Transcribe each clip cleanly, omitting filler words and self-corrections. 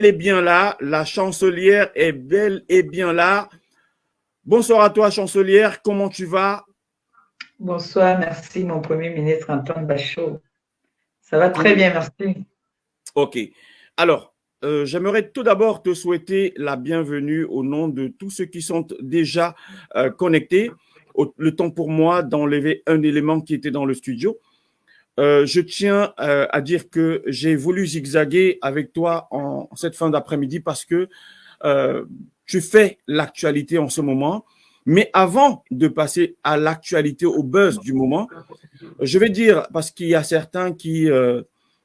est bien là, la chancelière est bel et bien là. Bonsoir à toi, chancelière, comment tu vas? Bonsoir, merci mon Premier ministre Antoine Bachot. Ça va très Tout. bien, merci. Ok. Alors, j'aimerais tout d'abord te souhaiter la bienvenue au nom de tous ceux qui sont déjà connectés. Le temps pour moi d'enlever un élément qui était dans le studio. Je tiens à dire que j'ai voulu zigzaguer avec toi en cette fin d'après-midi parce que euh, tu fais l'actualité en ce moment. Mais avant de passer à l'actualité, au buzz du moment, je vais dire, parce qu'il y a certains qui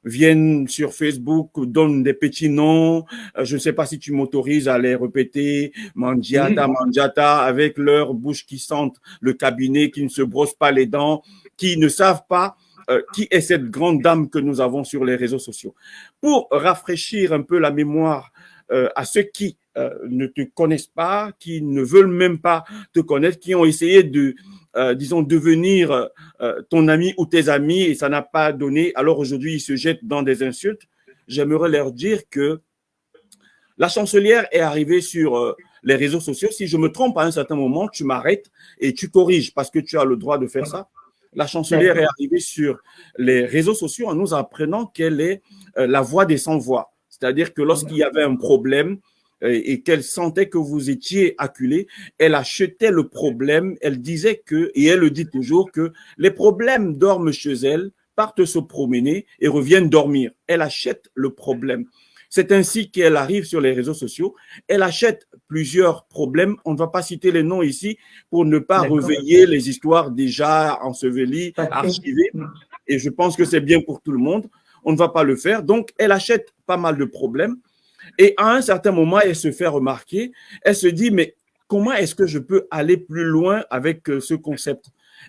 viennent sur Facebook, donnent des petits noms. Je ne sais pas si tu m'autorises à les répéter, Mandiata, Oui, Mandiata, avec leur bouche qui sentent le cabinet, qui ne se brossent pas les dents, qui ne savent pas qui est cette grande dame que nous avons sur les réseaux sociaux. Pour rafraîchir un peu la mémoire à ceux qui ne te connaissent pas, qui ne veulent même pas te connaître, qui ont essayé de, disons, devenir ton ami ou tes amis et ça n'a pas donné, alors aujourd'hui ils se jettent dans des insultes. J'aimerais leur dire que la chancelière est arrivée sur les réseaux sociaux. Si je me trompe à un certain moment, tu m'arrêtes et tu corriges parce que tu as le droit de faire ça. La chancelière est d'accord. arrivée sur les réseaux sociaux en nous apprenant qu'elle est la voix des sans-voix. C'est-à-dire que lorsqu'il y avait un problème et qu'elle sentait que vous étiez acculé, elle achetait le problème. Elle disait que, et elle le dit toujours, que les problèmes dorment chez elle, partent se promener et reviennent dormir. Elle achète le problème. C'est ainsi qu'elle arrive sur les réseaux sociaux. Elle achète plusieurs problèmes. On ne va pas citer les noms ici pour ne pas D'accord. réveiller les histoires déjà ensevelies, Parfait. archivées. Et je pense que c'est bien pour tout le monde. On ne va pas le faire. Donc, elle achète pas mal de problèmes. Et à un certain moment, elle se fait remarquer. Elle se dit, mais comment est-ce que je peux aller plus loin avec ce concept?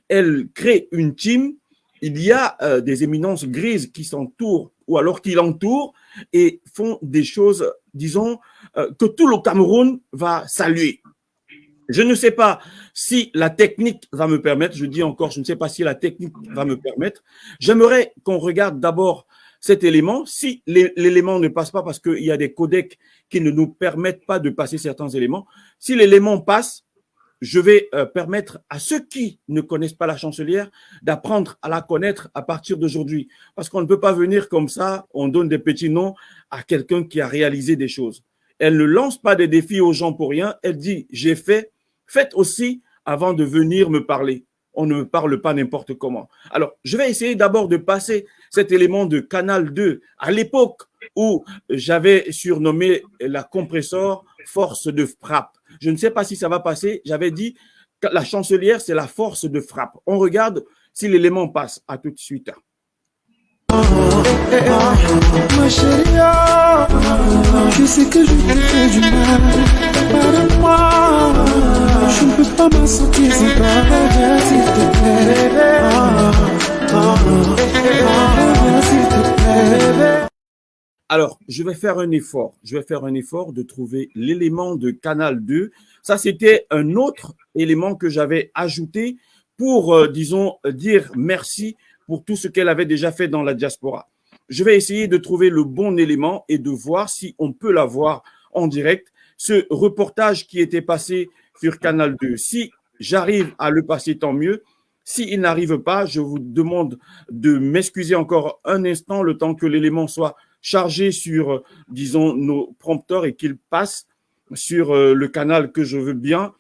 Elle crée une team. Il y a des éminences grises qui s'entourent ou alors qui l'entourent et font des choses, disons, que tout le Cameroun va saluer. Je ne sais pas si la technique va me permettre, je dis encore, je ne sais pas si la technique va me permettre. J'aimerais qu'on regarde d'abord cet élément. Si l'élément ne passe pas parce qu'il y a des codecs qui ne nous permettent pas de passer certains éléments, si l'élément passe, je vais permettre à ceux qui ne connaissent pas la chancelière d'apprendre à la connaître à partir d'aujourd'hui. Parce qu'on ne peut pas venir comme ça, on donne des petits noms à quelqu'un qui a réalisé des choses. Elle ne lance pas des défis aux gens pour rien. Elle dit, j'ai fait, faites aussi avant de venir me parler. On ne me parle pas n'importe comment. Alors, je vais essayer d'abord de passer cet élément de Canal 2 à l'époque où j'avais surnommé la compresseur force de frappe. Je ne sais pas si ça va passer. J'avais dit que la chancelière, c'est la force de frappe. On regarde si l'élément passe. À tout de suite. Ma chérie, je sais que je te fais du mal. Pardonne-moi, je ne peux pas me sentir si bas. S'il te plaît, s'il te plaît. Alors, je vais faire un effort. Je vais faire un effort de trouver l'élément de Canal 2. Ça, c'était un autre élément que j'avais ajouté pour, disons, dire merci pour tout ce qu'elle avait déjà fait dans la diaspora. Je vais essayer de trouver le bon élément et de voir si on peut l'avoir en direct. Ce reportage qui était passé sur Canal 2, si j'arrive à le passer, tant mieux. S'il n'arrive pas, je vous demande de m'excuser encore un instant, le temps que l'élément soit chargé sur, disons, nos prompteurs et qu'il passe sur le canal que je veux bien.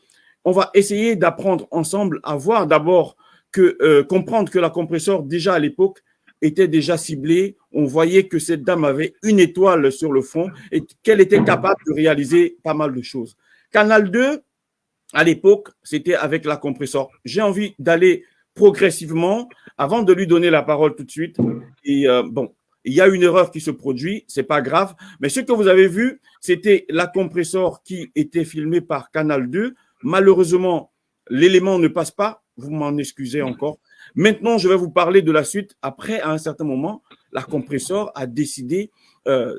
On va essayer d'apprendre ensemble à voir d'abord que comprendre que la compresseur, déjà à l'époque, était déjà ciblée. On voyait que cette dame avait une étoile sur le front et qu'elle était capable de réaliser pas mal de choses. Canal 2, à l'époque, c'était avec la compresseur. J'ai envie d'aller progressivement avant de lui donner la parole tout de suite. Et bon, il y a une erreur qui se produit, c'est pas grave. Mais ce que vous avez vu, c'était la compresseur qui était filmée par Canal 2. Malheureusement, l'élément ne passe pas. Vous m'en excusez encore. Maintenant, je vais vous parler de la suite. Après, à un certain moment, la compresseur a décidé,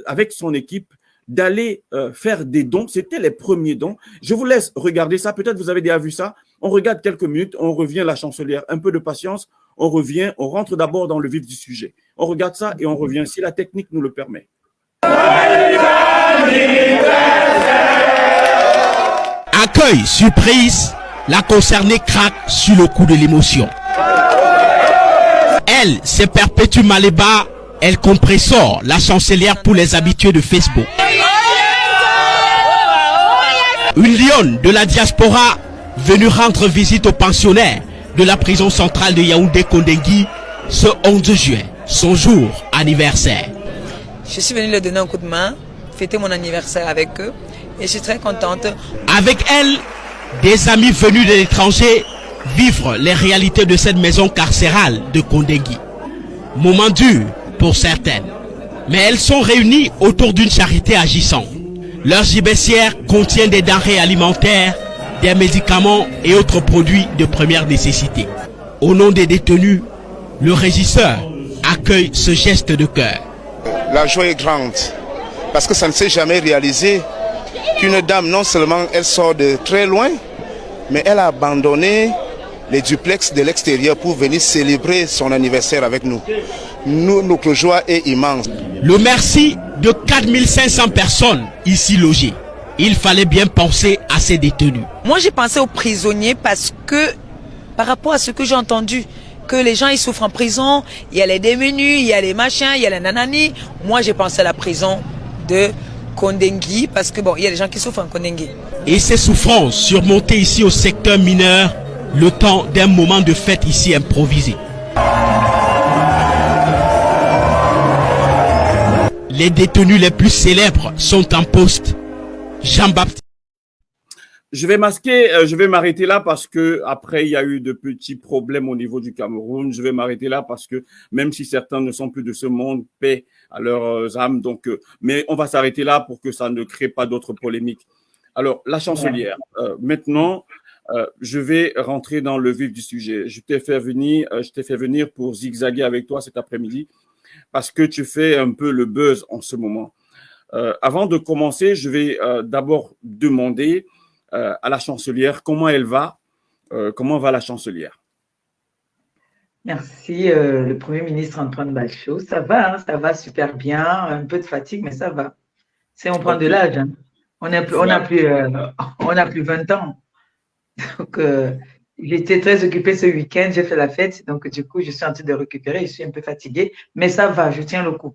avec son équipe, d'aller faire des dons. C'était les premiers dons. Je vous laisse regarder ça. Peut-être vous avez déjà vu ça. On regarde quelques minutes, on revient la chancelière. Un peu de patience, on revient, on rentre d'abord dans le vif du sujet. On regarde ça et on revient si la technique nous le permet. Accueil, surprise, la concernée craque sur le coup de l'émotion. Elle, c'est Perpétue Maléba, elle compressor, la chancelière pour les habitués de Facebook. Une lionne de la diaspora venue rendre visite aux pensionnaires de la prison centrale de Yaoundé-Kondengui ce 11 juin, son jour anniversaire. Je suis venue leur donner un coup de main, fêter mon anniversaire avec eux et je suis très contente. Avec elle, des amis venus de l'étranger vivre les réalités de cette maison carcérale de Kondengui. Moment dur pour certaines, mais elles sont réunies autour d'une charité agissante. Leur gibecière contient des denrées alimentaires, des médicaments et autres produits de première nécessité. Au nom des détenus, le régisseur accueille ce geste de cœur. La joie est grande parce que ça ne s'est jamais réalisé qu'une dame, non seulement elle sort de très loin, mais elle a abandonné les duplex de l'extérieur pour venir célébrer son anniversaire avec nous. Notre joie est immense. Le merci de 4500 personnes ici logées. Il fallait bien penser à ces détenus. Moi j'ai pensé aux prisonniers parce que par rapport à ce que j'ai entendu, que les gens ils souffrent en prison, il y a les démenus, il y a les machins, il y a les nanani. Moi j'ai pensé à la prison de Kondengui parce que bon, il y a des gens qui souffrent en Kondengui. Et ces souffrances surmontées ici au secteur mineur, le temps d'un moment de fête ici improvisé. Les détenus les plus célèbres sont en poste. Jean-Baptiste. Je vais m'arrêter là parce que après il y a eu de petits problèmes au niveau du Cameroun. Je vais m'arrêter là parce que même si certains ne sont plus de ce monde, paix à leurs âmes. Donc, mais on va s'arrêter là pour que ça ne crée pas d'autres polémiques. Alors, la chancelière. Maintenant, je vais rentrer dans le vif du sujet. Je t'ai fait venir pour zigzaguer avec toi cet après-midi parce que tu fais un peu le buzz en ce moment. Avant de commencer, je vais d'abord demander à la chancelière comment elle va. Comment va la chancelière? Merci, le Premier ministre Antoine Bachot. Ça va, hein, ça va super bien. Un peu de fatigue, mais ça va. C'est on prend de l'âge. Hein. On n'a plus 20 ans. Donc, j'étais très occupée ce week-end. J'ai fait la fête. Donc, du coup, je suis en train de récupérer. Je suis un peu fatiguée, mais ça va. Je tiens le coup.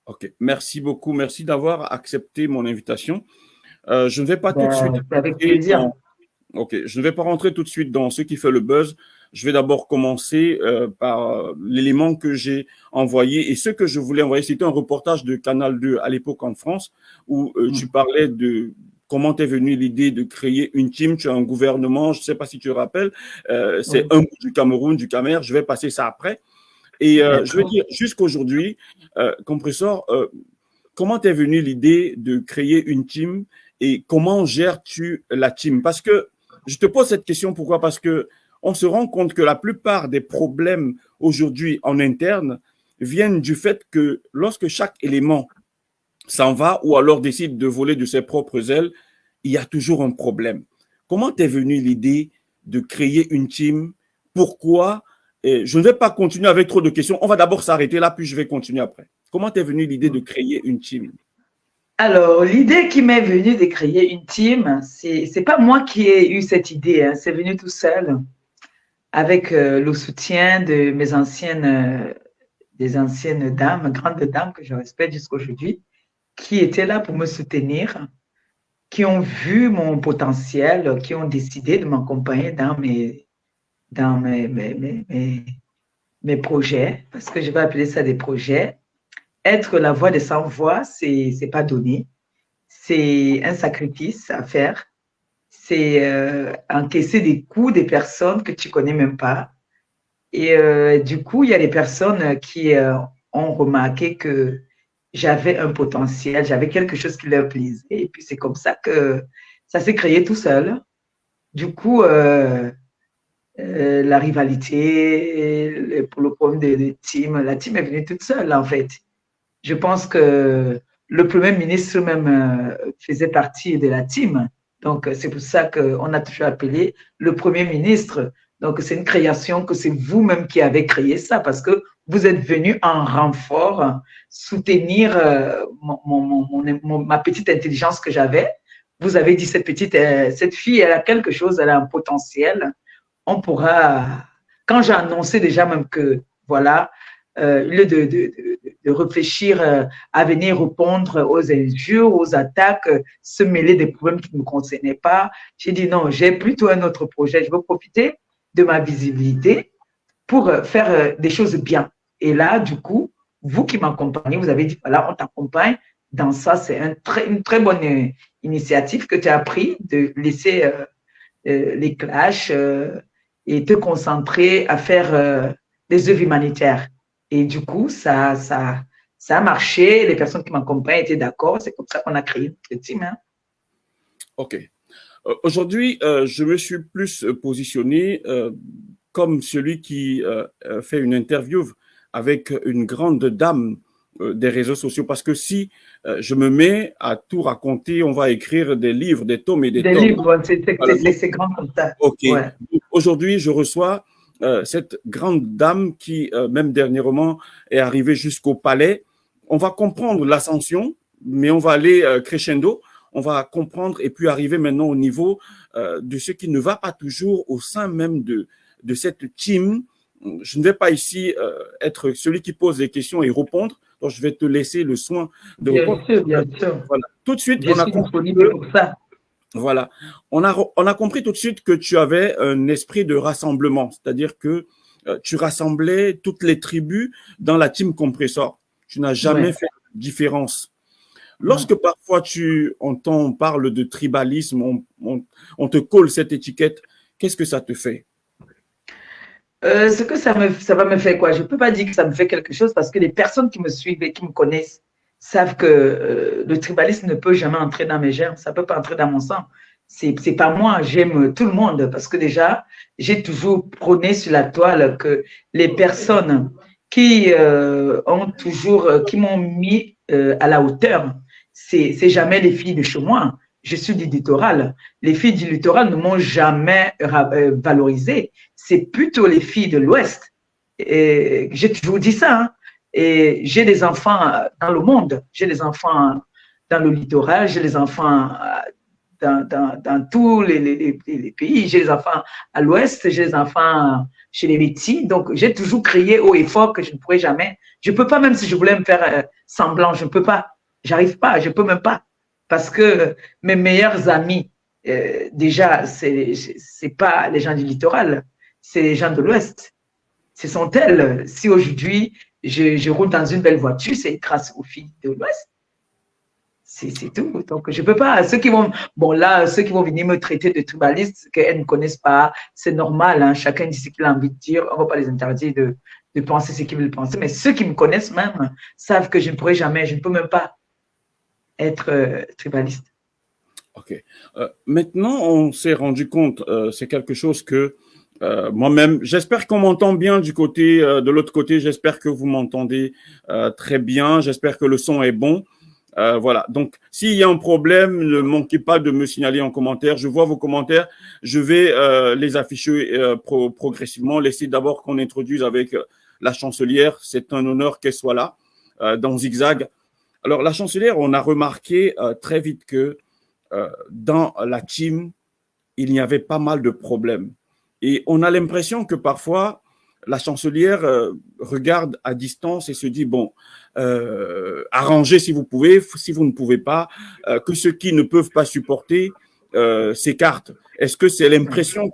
OK. Merci beaucoup. Merci d'avoir accepté mon invitation. Je ne vais pas tout de suite. Avec plaisir. OK. Je ne vais pas rentrer tout de suite dans ce qui fait le buzz. Je vais d'abord commencer par l'élément que j'ai envoyé. Et ce que je voulais envoyer, c'était un reportage de Canal 2 à l'époque en France où tu parlais de comment t'es venue l'idée de créer une team. Tu as un gouvernement, je ne sais pas si tu te rappelles. C'est un bout du Cameroun, du Camer. Je vais passer ça après. Et je veux dire, jusqu'aujourd'hui, Compressor, comment t'es venue l'idée de créer une team et comment gères-tu la team? Parce que je te pose cette question, pourquoi? Parce que on se rend compte que la plupart des problèmes aujourd'hui en interne viennent du fait que lorsque chaque élément s'en va ou alors décide de voler de ses propres ailes, il y a toujours un problème. Comment t'es venue l'idée de créer une team? Pourquoi? Et je ne vais pas continuer avec trop de questions. On va d'abord s'arrêter là, puis je vais continuer après. Comment t'es venue l'idée de créer une team? Alors, l'idée qui m'est venue de créer une team, c'est pas moi qui ai eu cette idée, hein, c'est venu tout seul avec le soutien de mes des anciennes dames, grandes dames que je respecte jusqu'à aujourd'hui, qui étaient là pour me soutenir, qui ont vu mon potentiel, qui ont décidé de m'accompagner dans mes projets, parce que je vais appeler ça des projets. Être la voix des sans-voix, c'est pas donné. C'est un sacrifice à faire. C'est encaisser des coups des personnes que tu connais même pas. Et du coup, il y a des personnes qui ont remarqué que j'avais un potentiel, j'avais quelque chose qui leur plaisait. Et puis, c'est comme ça que ça s'est créé tout seul. Du coup, la rivalité, pour le problème de team, la team est venue toute seule, en fait. Je pense que le Premier ministre même faisait partie de la team. Donc, c'est pour ça qu'on a toujours appelé le Premier ministre. Donc, c'est une création que c'est vous-même qui avez créé ça parce que vous êtes venu en renfort soutenir ma petite intelligence que j'avais vous avez dit cette fille, elle a quelque chose, elle a un potentiel. On pourra, quand j'ai annoncé déjà même que, voilà, au lieu de réfléchir à venir répondre aux injures, aux attaques, se mêler des problèmes qui ne me concernaient pas, j'ai dit non, j'ai plutôt un autre projet. Je veux profiter de ma visibilité pour faire des choses bien. Et là, du coup, vous qui m'accompagnez, vous avez dit, voilà, on t'accompagne dans ça. C'est une très bonne initiative que tu as pris de laisser les clashs et te concentrer à faire des œuvres humanitaires. Et du coup, ça a marché. Les personnes qui m'accompagnent étaient d'accord. C'est comme ça qu'on a créé notre team. Hein. OK. Aujourd'hui, je me suis plus positionné comme celui qui fait une interview avec une grande dame des réseaux sociaux. Parce que si je me mets à tout raconter, on va écrire des livres, des tomes et des tomes. Des livres, c'est grand comme ça. OK. Ouais. Aujourd'hui, je reçois cette grande dame qui, même dernièrement, est arrivée jusqu'au palais. On va comprendre l'ascension, mais on va aller crescendo. On va comprendre et puis arriver maintenant au niveau de ce qui ne va pas toujours au sein même de cette team. Je ne vais pas ici être celui qui pose des questions et répondre. Donc, je vais te laisser le soin de répondre. Bien sûr. Voilà. Tout de suite, Je suis disponible pour ça. Voilà. On a compris tout de suite que tu avais un esprit de rassemblement, c'est-à-dire que tu rassemblais toutes les tribus dans la team Compressor. Tu n'as jamais fait de différence. Lorsque parfois tu entends, on parle de tribalisme, on te colle cette étiquette, qu'est-ce que ça te fait? Ce que ça va me faire quoi? Je ne peux pas dire que ça me fait quelque chose parce que les personnes qui me suivent et qui me connaissent savent que le tribalisme ne peut jamais entrer dans mes germes, ça ne peut pas entrer dans mon sang. C'est pas moi, j'aime tout le monde parce que déjà, j'ai toujours prôné sur la toile que les personnes qui m'ont mis à la hauteur, c'est jamais les filles de chez moi. Je suis du littoral. Les filles du littoral ne m'ont jamais valorisé. C'est plutôt les filles de l'Ouest. J'ai toujours dit ça. Hein. Et j'ai des enfants dans le monde. J'ai des enfants dans le littoral. J'ai des enfants dans tous les pays. J'ai des enfants à l'Ouest. J'ai des enfants chez les Métis. Donc, j'ai toujours crié haut et fort que je ne pourrais jamais. Je ne peux pas, même si je voulais me faire semblant, je ne peux pas. J'arrive pas. Je ne peux même pas. Parce que mes meilleurs amis, déjà, c'est pas les gens du littoral, c'est les gens de l'Ouest. Ce sont elles. Si aujourd'hui, je roule dans une belle voiture, c'est grâce aux filles de l'Ouest. C'est tout. Donc, je peux pas. Ceux qui vont venir me traiter de tribaliste, qu'elles ne connaissent pas, c'est normal. Hein, chacun dit ce qu'il a envie de dire. On ne va pas les interdire de penser ce qu'ils veulent penser. Mais ceux qui me connaissent même savent que je ne pourrai jamais, je ne peux même pas être tribaliste. OK. Maintenant, on s'est rendu compte, c'est quelque chose que moi-même, j'espère qu'on m'entend bien du côté, de l'autre côté, j'espère que vous m'entendez très bien, j'espère que le son est bon. Voilà, donc s'il y a un problème, ne manquez pas de me signaler en commentaire. Je vois vos commentaires, je vais les afficher progressivement. Laissez d'abord qu'on introduise avec la chancelière, c'est un honneur qu'elle soit là dans Zigzag. Alors, la chancelière, on a remarqué très vite que dans la team, il y avait pas mal de problèmes. Et on a l'impression que parfois, la chancelière regarde à distance et se dit, bon, arrangez si vous pouvez, si vous ne pouvez pas, que ceux qui ne peuvent pas supporter s'écartent. Est-ce que c'est l'impression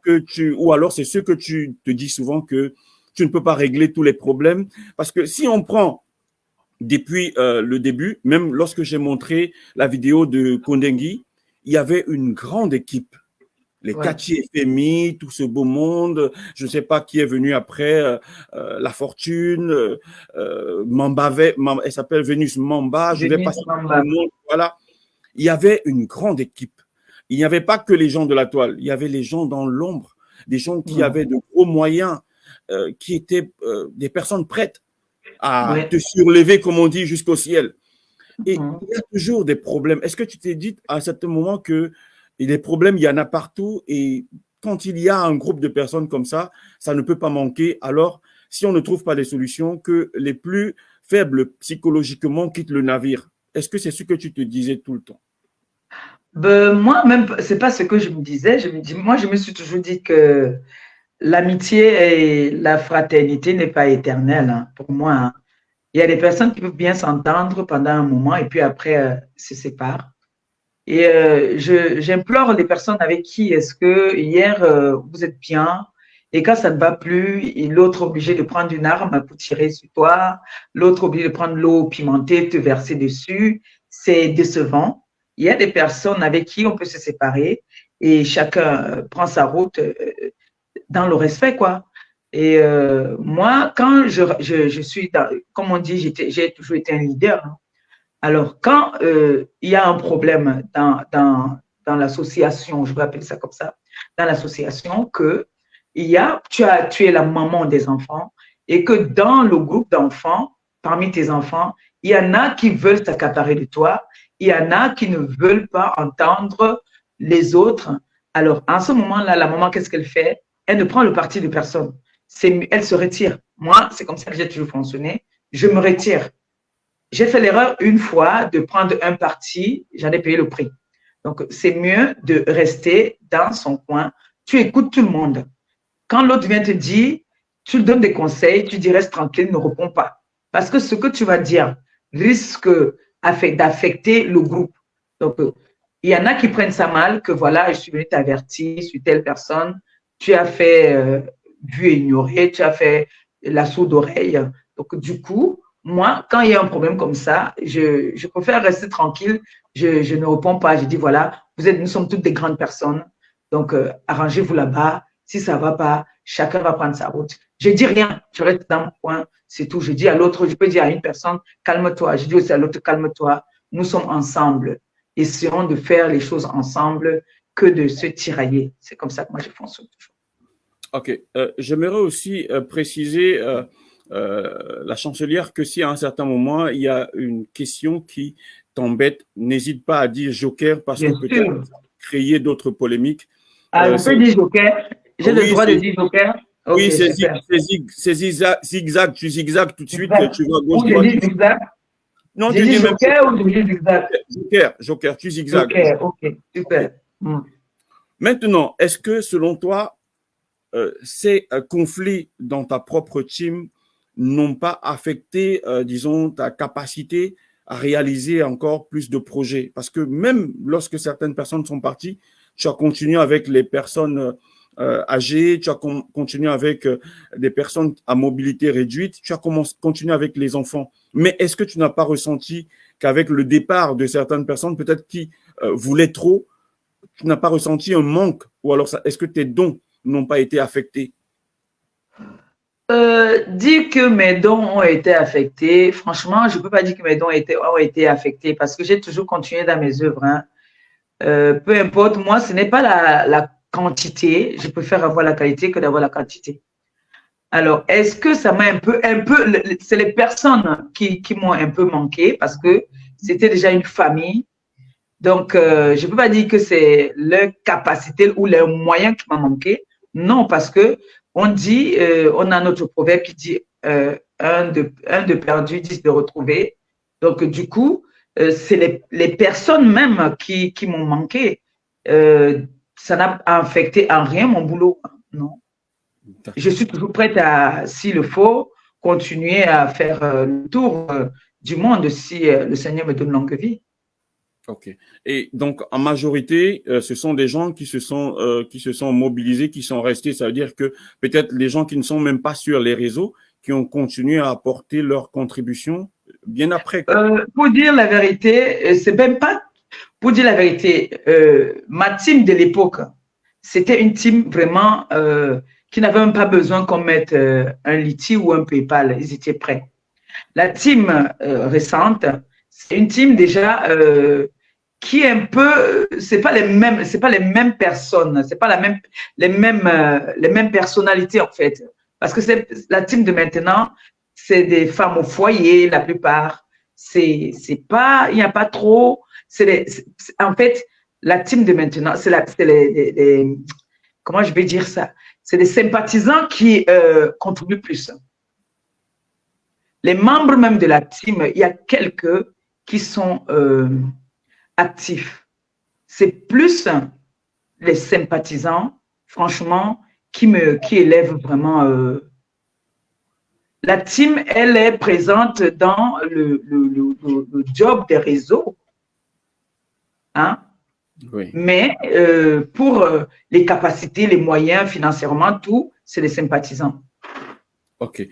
ou alors c'est ce que tu te dis souvent que tu ne peux pas régler tous les problèmes? Parce que si on prend depuis le début, même lorsque j'ai montré la vidéo de Kondengui, il y avait une grande équipe. Les Kachi FMI, tout ce beau monde, je ne sais pas qui est venu après, La Fortune, elle s'appelle Vénus Mamba, je vais passer le monde, voilà. Il y avait une grande équipe. Il n'y avait pas que les gens de la toile, il y avait les gens dans l'ombre, des gens qui avaient de gros moyens, qui étaient des personnes prêtes à te surlever, comme on dit, jusqu'au ciel. Et il y a toujours des problèmes. Est-ce que tu t'es dit à un certain moment que les problèmes, il y en a partout et quand il y a un groupe de personnes comme ça ne peut pas manquer. Alors, si on ne trouve pas des solutions, que les plus faibles psychologiquement quittent le navire. Est-ce que c'est ce que tu te disais tout le temps? Moi-même, c'est pas ce que je me disais. Moi, je me suis toujours dit que l'amitié et la fraternité n'est pas éternelle, hein, pour moi. Hein. Il y a des personnes qui peuvent bien s'entendre pendant un moment et puis après se séparent. Et j'implore les personnes avec qui est-ce que hier vous êtes bien et quand ça ne va plus, et l'autre est obligé de prendre une arme pour tirer sur toi, l'autre obligé de prendre l'eau pimentée, te verser dessus, c'est décevant. Il y a des personnes avec qui on peut se séparer et chacun prend sa route dans le respect, quoi. Et moi, quand je suis dans, comme on dit, j'ai toujours été un leader. Hein. Alors, quand il y a un problème dans l'association, je vais appeler ça comme ça, dans l'association, que tu es la maman des enfants et que dans le groupe d'enfants, parmi tes enfants, il y en a qui veulent s'accaparer de toi, il y en a qui ne veulent pas entendre les autres. Alors, en ce moment-là, la maman, qu'est-ce qu'elle fait? Elle ne prend le parti de personne. Elle se retire. Moi, c'est comme ça que j'ai toujours fonctionné. Je me retire. J'ai fait l'erreur une fois de prendre un parti, j'en ai payé le prix. Donc, c'est mieux de rester dans son coin. Tu écoutes tout le monde. Quand l'autre vient te dire, tu lui donnes des conseils, tu dis reste tranquille, ne réponds pas. Parce que ce que tu vas dire risque d'affecter le groupe. Donc, il y en a qui prennent ça mal, que voilà, je suis venu t'avertir sur telle personne, tu as fait vu et ignoré, tu as fait la sourde oreille. Donc, du coup, moi, quand il y a un problème comme ça, je préfère rester tranquille. Je ne réponds pas. Je dis, voilà, nous sommes toutes des grandes personnes. Donc, arrangez-vous là-bas. Si ça ne va pas, chacun va prendre sa route. Je ne dis rien. Je reste dans mon coin. C'est tout. Je dis à l'autre, je peux dire à une personne, calme-toi. Je dis aussi à l'autre, calme-toi. Nous sommes ensemble. Essayons de faire les choses ensemble que de se tirailler. C'est comme ça que moi, je fonctionne toujours. OK. J'aimerais aussi préciser, la chancelière, que si à un certain moment, il y a une question qui t'embête, n'hésite pas à dire joker parce que peut-être créer d'autres polémiques. Je peux dire joker. J'ai le droit de dire joker. Okay, oui, c'est zigzag. Tu zigzags tout de suite. Exact. Tu vas gauche droite. Zigzag. Non, tu dis joker ou tu dis zigzag? Joker, tu zigzags. Joker, ok, super. Maintenant, est-ce que selon toi, ces conflits dans ta propre team n'ont pas affecté, disons, ta capacité à réaliser encore plus de projets? Parce que même lorsque certaines personnes sont parties, tu as continué avec les personnes âgées, tu as continué avec des personnes à mobilité réduite, tu as continué avec les enfants. Mais est-ce que tu n'as pas ressenti qu'avec le départ de certaines personnes, peut-être qui voulaient trop, tu n'as pas ressenti un manque? Ou alors, est-ce que tes dons n'ont pas été affectés? Dire que mes dons ont été affectés, franchement, je ne peux pas dire que mes dons ont été affectés parce que j'ai toujours continué dans mes œuvres. Hein. Peu importe, moi, ce n'est pas la quantité. Je préfère avoir la qualité que d'avoir la quantité. Alors, est-ce que ça m'a un peu, c'est les personnes qui m'ont un peu manqué parce que c'était déjà une famille. Donc, je ne peux pas dire que c'est leur capacité ou leurs moyens qui m'ont manqué. Non, parce que on dit, on a notre proverbe qui dit un de perdu, 10 de retrouvé. Donc, du coup, c'est les personnes même qui m'ont manqué. Ça n'a affecté en rien mon boulot. Non. Je suis toujours prête à, s'il le faut, continuer à faire le tour du monde si le Seigneur me donne longue vie. OK. Et donc, en majorité, ce sont des gens qui se sont mobilisés, qui sont restés. Ça veut dire que peut-être les gens qui ne sont même pas sur les réseaux, qui ont continué à apporter leur contribution bien après. Pour dire la vérité, c'est même pas, pour dire la vérité, ma team de l'époque, c'était une team vraiment qui n'avait même pas besoin qu'on mette un Litchi ou un PayPal. Ils étaient prêts. La team récente, c'est une team déjà qui est un peu, c'est pas les mêmes personnes, c'est pas les mêmes personnalités en fait, parce que c'est la team de maintenant, c'est des femmes au foyer la plupart, c'est pas, il n'y a pas trop, en fait la team de maintenant, c'est les comment je vais dire ça, c'est des sympathisants qui contribuent plus. Les membres même de la team, il y a quelques qui sont actifs. c'est plus les sympathisants, franchement, qui élèvent vraiment. La team, elle est présente dans le job des réseaux. Hein? Oui. Mais pour les capacités, les moyens, financièrement, tout, c'est les sympathisants. OK.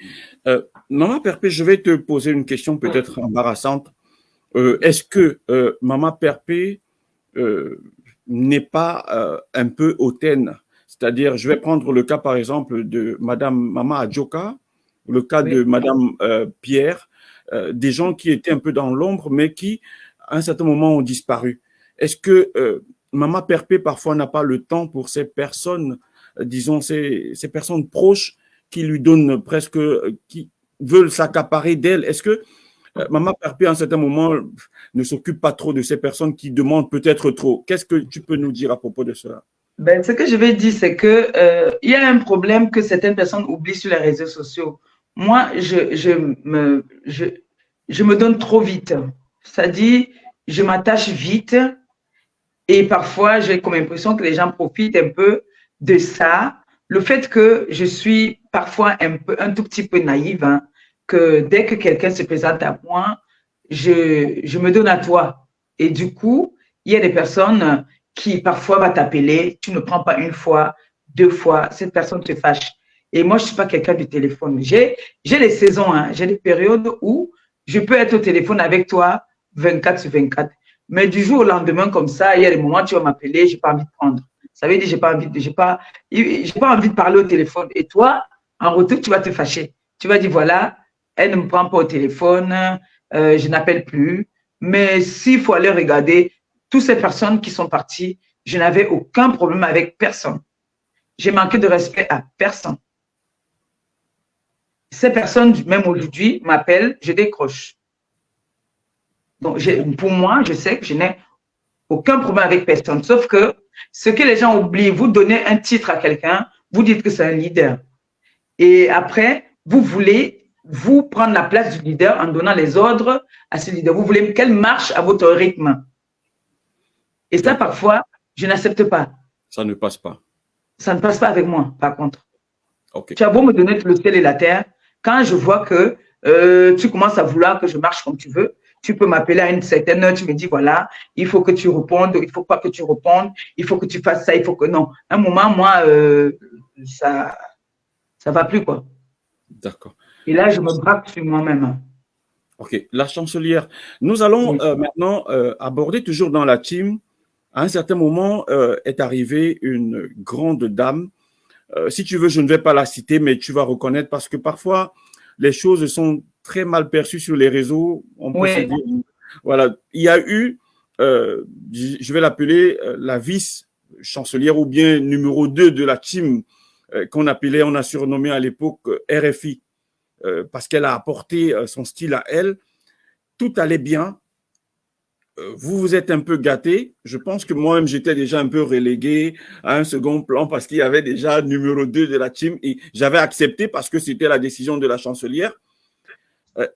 Maman Perpé, je vais te poser une question peut-être embarrassante. Est-ce que Maman Perpé n'est pas un peu hautaine? C'est-à-dire, je vais prendre le cas, par exemple, de Madame Mama Adjoka, le cas de Madame Pierre, des gens qui étaient un peu dans l'ombre, mais qui, à un certain moment, ont disparu. Est-ce que Maman Perpé, parfois, n'a pas le temps pour ces personnes, disons, ces personnes proches qui lui donnent presque, qui veulent s'accaparer d'elle? Est-ce que Maman Perpé, à un certain moment, ne s'occupe pas trop de ces personnes qui demandent peut-être trop? Qu'est-ce que tu peux nous dire à propos de cela? Ben, ce que je vais dire, c'est que il y a un problème que certaines personnes oublient sur les réseaux sociaux. Moi, je me donne trop vite. C'est-à-dire, je m'attache vite et parfois, j'ai comme impression que les gens profitent un peu de ça. Le fait que je suis parfois un tout petit peu naïve, hein, que dès que quelqu'un se présente à moi, je me donne à toi. Et du coup, il y a des personnes qui parfois va t'appeler, tu ne prends pas une fois, deux fois, cette personne te fâche. Et moi, je ne suis pas quelqu'un du téléphone. J'ai les saisons, hein, j'ai des périodes où je peux être au téléphone avec toi 24 sur 24. Mais du jour au lendemain, comme ça, il y a des moments où tu vas m'appeler, je n'ai pas envie de prendre. Ça veut dire j'ai pas envie de parler au téléphone. Et toi, en retour, tu vas te fâcher. Tu vas dire, voilà, elle ne me prend pas au téléphone, je n'appelle plus. Mais s'il faut aller regarder, toutes ces personnes qui sont parties, je n'avais aucun problème avec personne. J'ai manqué de respect à personne. Ces personnes, même aujourd'hui, m'appellent, je décroche. Donc, pour moi, je sais que je n'ai aucun problème avec personne. Sauf que ce que les gens oublient, vous donnez un titre à quelqu'un, vous dites que c'est un leader. Et après, vous voulez vous prendre la place du leader en donnant les ordres à ce leader. Vous voulez qu'elle marche à votre rythme. Et ça, parfois, je n'accepte pas. Ça ne passe pas. Ça ne passe pas avec moi, par contre. Okay. Tu as beau me donner le ciel et la terre, quand je vois que tu commences à vouloir que je marche comme tu veux, tu peux m'appeler à une certaine heure, tu me dis, voilà, il faut que tu répondes, il ne faut pas que tu répondes, il faut que tu fasses ça, il faut que… Non, à un moment, moi, ça ne va plus, quoi. D'accord. Et là, je me braque sur moi-même. OK. La chancelière, nous allons maintenant aborder toujours dans la team. À un certain moment, est arrivée une grande dame. Si tu veux, je ne vais pas la citer, mais tu vas reconnaître parce que parfois, les choses sont très mal perçues sur les réseaux. On peut se dire, voilà, il y a eu, je vais l'appeler la vice-chancelière ou bien numéro 2 de la team qu'on appelait, on a surnommé à l'époque RFI, parce qu'elle a apporté son style à elle. Tout allait bien. Vous vous êtes un peu gâté. Je pense que moi-même, j'étais déjà un peu relégué à un second plan parce qu'il y avait déjà numéro 2 de la team et j'avais accepté parce que c'était la décision de la chancelière.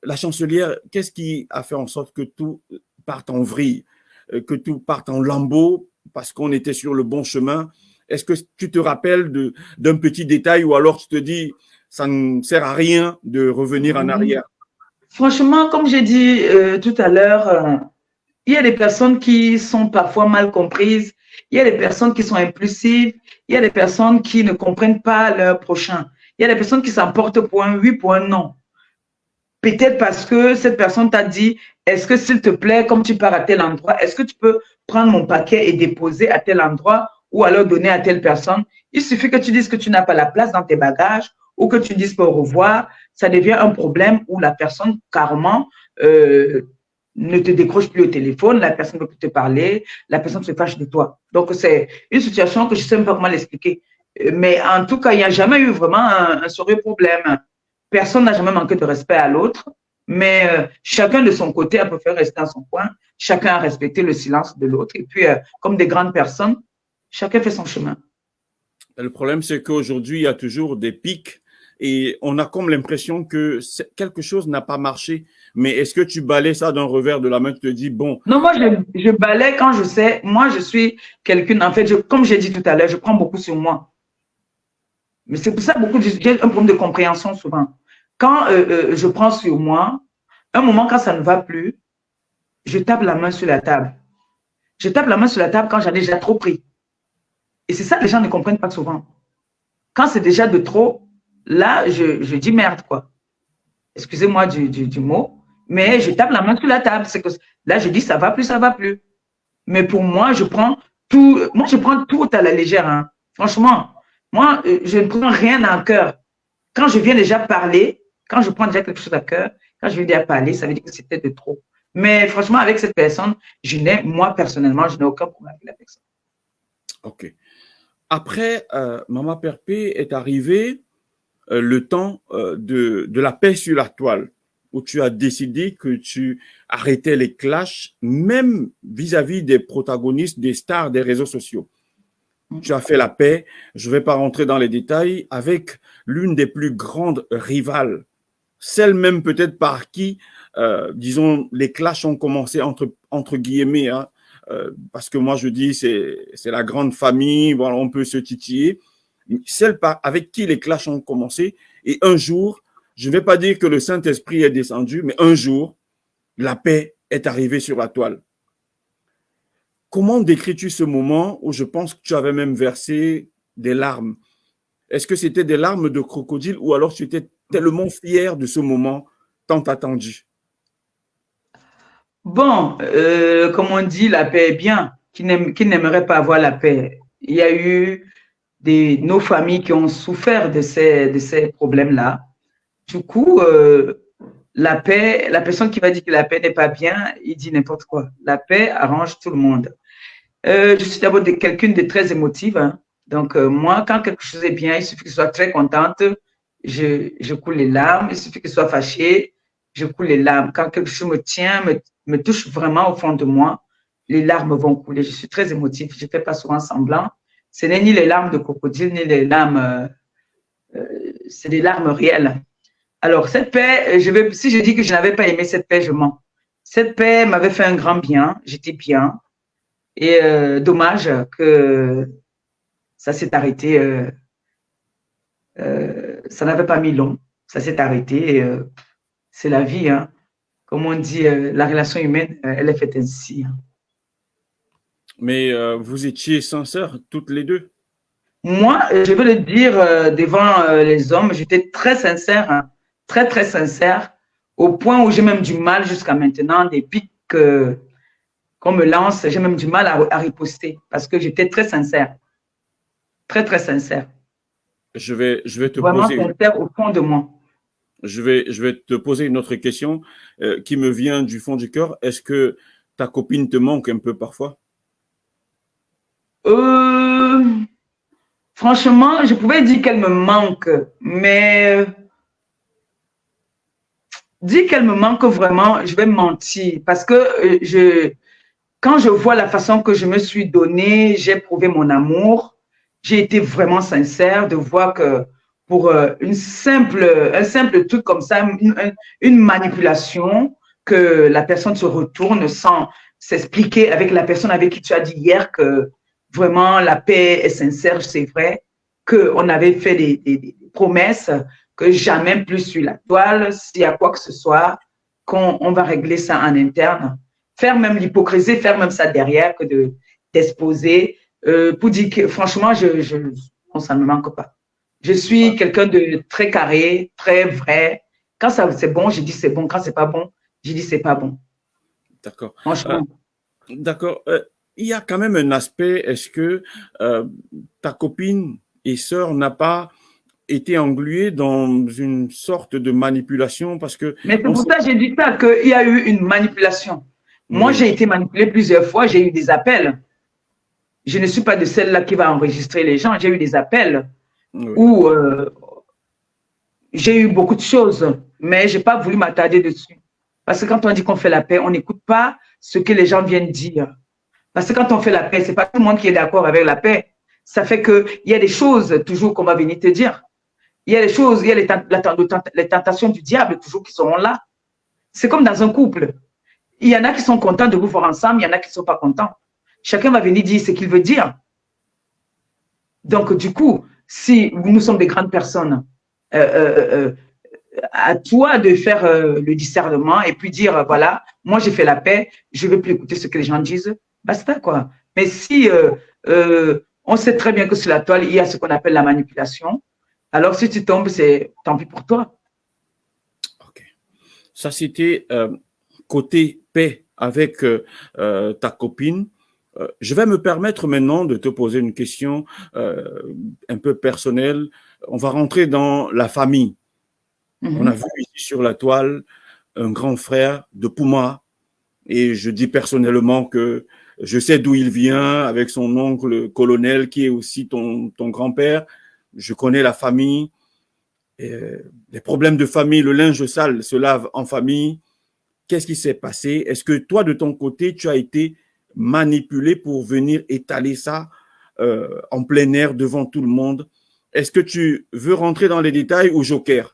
La chancelière, qu'est-ce qui a fait en sorte que tout parte en vrille, que tout parte en lambeaux parce qu'on était sur le bon chemin? Est-ce que tu te rappelles d'un petit détail ou alors tu te dis ça ne sert à rien de revenir en arrière? Franchement, comme j'ai dit tout à l'heure, il y a des personnes qui sont parfois mal comprises, il y a des personnes qui sont impulsives, il y a des personnes qui ne comprennent pas leur prochain, il y a des personnes qui s'emportent pour un oui, pour un non. Peut-être parce que cette personne t'a dit, est-ce que s'il te plaît, comme tu pars à tel endroit, est-ce que tu peux prendre mon paquet et déposer à tel endroit ou alors donner à telle personne? Il suffit que tu dises que tu n'as pas la place dans tes bagages ou que tu dises pas au revoir, ça devient un problème où la personne carrément ne te décroche plus au téléphone, la personne ne peut plus te parler, la personne se fâche de toi. Donc, c'est une situation que je ne sais même pas comment l'expliquer. Mais en tout cas, il n'y a jamais eu vraiment un sérieux problème. Personne n'a jamais manqué de respect à l'autre, mais chacun de son côté a préféré rester dans son coin, chacun a respecté le silence de l'autre. Et puis, comme des grandes personnes, chacun fait son chemin. Le problème, c'est qu'aujourd'hui, il y a toujours des pics et on a comme l'impression que quelque chose n'a pas marché mais est-ce que tu balais ça d'un revers de la main, tu te dis, bon. Non, moi, je balaie quand je sais. Moi, je suis quelqu'un, en fait, comme j'ai dit tout à l'heure, je prends beaucoup sur moi. Mais c'est pour ça que j'ai un problème de compréhension souvent. Quand je prends sur moi, un moment, quand ça ne va plus, je tape la main sur la table. Je tape la main sur la table quand j'en ai déjà trop pris. Et c'est ça que les gens ne comprennent pas souvent. Quand c'est déjà de trop, là, je dis merde, quoi. Excusez-moi du mot, mais je tape la main sur la table. C'est que là, je dis ça va plus, ça va plus. Mais pour moi, je prends tout à la légère. Hein. Franchement, moi, je ne prends rien à cœur. Quand je viens déjà parler, quand je prends déjà quelque chose à cœur, quand je viens déjà parler, ça veut dire que c'était de trop. Mais franchement, avec cette personne, moi, personnellement, je n'ai aucun problème avec la personne. OK. Après, Maman Perpé est arrivé le temps de la paix sur la toile, où tu as décidé que tu arrêtais les clashs, même vis-à-vis des protagonistes, des stars des réseaux sociaux. Tu as fait la paix, je ne vais pas rentrer dans les détails, avec l'une des plus grandes rivales, celle même peut-être par qui, disons, les clashs ont commencé entre guillemets, hein, parce que moi je dis c'est la grande famille, voilà, on peut se titiller. Celle avec qui les clashs ont commencé, et un jour, je ne vais pas dire que le Saint-Esprit est descendu, mais un jour, la paix est arrivée sur la toile. Comment décris-tu ce moment où je pense que tu avais même versé des larmes? Est-ce que c'était des larmes de crocodile ou alors tu étais tellement fier de ce moment tant attendu? Bon, comme on dit, la paix est bien. Qui n'aimerait pas avoir la paix? Il y a eu nos familles qui ont souffert de ces problèmes-là. Du coup, la paix, la personne qui va dire que la paix n'est pas bien, il dit n'importe quoi. La paix arrange tout le monde. Je suis d'abord quelqu'un de très émotive. Hein. Donc, moi, quand quelque chose est bien, il suffit que je sois très contente, je coule les larmes. Il suffit que je sois fâchée, je coule les larmes. Quand quelque chose me tient, me touche vraiment au fond de moi, les larmes vont couler. Je suis très émotive. Je ne fais pas souvent semblant. Ce n'est ni les larmes de crocodile, ni les larmes, c'est des larmes réelles. Alors, cette paix, si je dis que je n'avais pas aimé cette paix, je mens. Cette paix m'avait fait un grand bien, j'étais bien. Et dommage que ça s'est arrêté, ça n'avait pas mis long, ça s'est arrêté. C'est la vie, hein. Comme on dit, la relation humaine, elle est faite ainsi. Hein. Mais vous étiez sincères toutes les deux? Moi, je veux le dire devant les hommes, j'étais très sincère, hein, très, très sincère, au point où j'ai même du mal jusqu'à maintenant, des pics qu'on me lance, j'ai même du mal à riposter parce que j'étais très sincère. Très, très sincère. Je vais te vraiment poser… Vraiment sincère au fond de moi. Je vais te poser une autre question qui me vient du fond du cœur. Est-ce que ta copine te manque un peu parfois? Franchement, je pouvais dire qu'elle me manque, mais dire qu'elle me manque vraiment, je vais mentir parce que quand je vois la façon que je me suis donnée, j'ai prouvé mon amour, j'ai été vraiment sincère de voir que pour un simple truc comme ça, une manipulation, que la personne se retourne sans s'expliquer avec la personne avec qui tu as dit hier que vraiment la paix est sincère, c'est vrai, qu'on avait fait des promesses, que jamais plus sur la toile, s'il y a quoi que ce soit, qu'on va régler ça en interne. Faire même l'hypocrisie, faire même ça derrière que d'exposer pour dire que franchement, bon, ça ne me manque pas. Je suis quelqu'un de très carré, très vrai. Quand c'est bon, je dis c'est bon. Quand c'est pas bon, je dis c'est pas bon. D'accord. Franchement. D'accord. Il y a quand même un aspect, est-ce que ta copine et sœur n'a pas été engluée dans une sorte de manipulation parce que… Mais c'est pour ça que j'ai dit ça, qu'il y a eu une manipulation. Moi, j'ai été manipulée plusieurs fois, j'ai eu des appels. Je ne suis pas de celle-là qui va enregistrer les gens. J'ai eu des appels où j'ai eu beaucoup de choses, mais je n'ai pas voulu m'attarder dessus. Parce que quand on dit qu'on fait la paix, on n'écoute pas ce que les gens viennent dire. Parce que quand on fait la paix, ce n'est pas tout le monde qui est d'accord avec la paix. Ça fait qu'il y a des choses toujours qu'on va venir te dire. Il y a des choses, il y a les tentations du diable toujours qui seront là. C'est comme dans un couple. Il y en a qui sont contents de vous voir ensemble, il y en a qui ne sont pas contents. Chacun va venir dire ce qu'il veut dire. Donc, du coup, si nous sommes des grandes personnes, à toi de faire le discernement et puis dire, voilà, moi j'ai fait la paix, je ne veux plus écouter ce que les gens disent, basta quoi. Mais si on sait très bien que sur la toile, il y a ce qu'on appelle la manipulation, alors si tu tombes, c'est tant pis pour toi. Ok. Ça, c'était côté paix avec ta copine. Je vais me permettre maintenant de te poser une question un peu personnelle. On va rentrer dans la famille. On a vu ici sur la toile un grand frère de Puma. Et je dis personnellement que je sais d'où il vient avec son oncle colonel qui est aussi ton grand-père. Je connais la famille. Les problèmes de famille, le linge sale se lave en famille. Qu'est-ce qui s'est passé? Est-ce que toi, de ton côté, tu as été manipulé pour venir étaler ça en plein air devant tout le monde? Est-ce que tu veux rentrer dans les détails ou joker?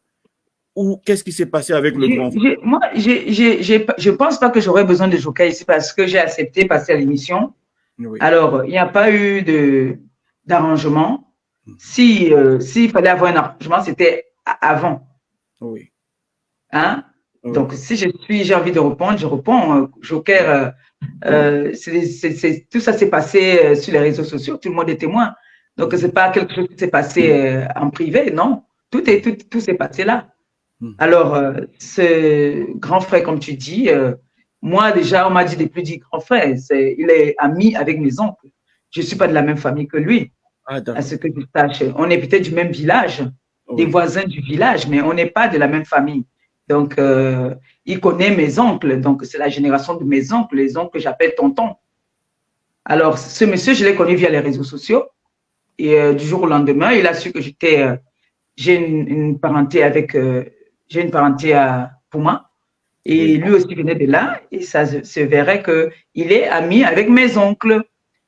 Ou qu'est-ce qui s'est passé avec le grand frère? Moi, je ne pense pas que j'aurais besoin de joker ici parce que j'ai accepté passer à l'émission. Oui. Alors, il n'y a pas eu d'arrangement. S'il fallait avoir un arrangement, c'était avant. Oui. Hein? Oui. Donc, si j'ai envie de répondre, je réponds. Joker, tout ça s'est passé sur les réseaux sociaux, tout le monde est témoin. Donc, ce n'est pas quelque chose qui s'est passé en privé, non. Tout s'est passé là. Alors, ce grand frère, comme tu dis, moi déjà, on m'a dit de plus dire grand frère. Il est ami avec mes oncles. Je ne suis pas de la même famille que lui. À ce que je sache. On est peut-être du même village, des voisins du village, mais on n'est pas de la même famille. Donc, il connaît mes oncles. Donc, c'est la génération de mes oncles, les oncles que j'appelle tonton. Alors, ce monsieur, je l'ai connu via les réseaux sociaux. Et du jour au lendemain, il a su que j'ai une parenté avec... j'ai une parenté à Puma et lui aussi venait de là et ça se verrait qu'il est ami avec mes oncles.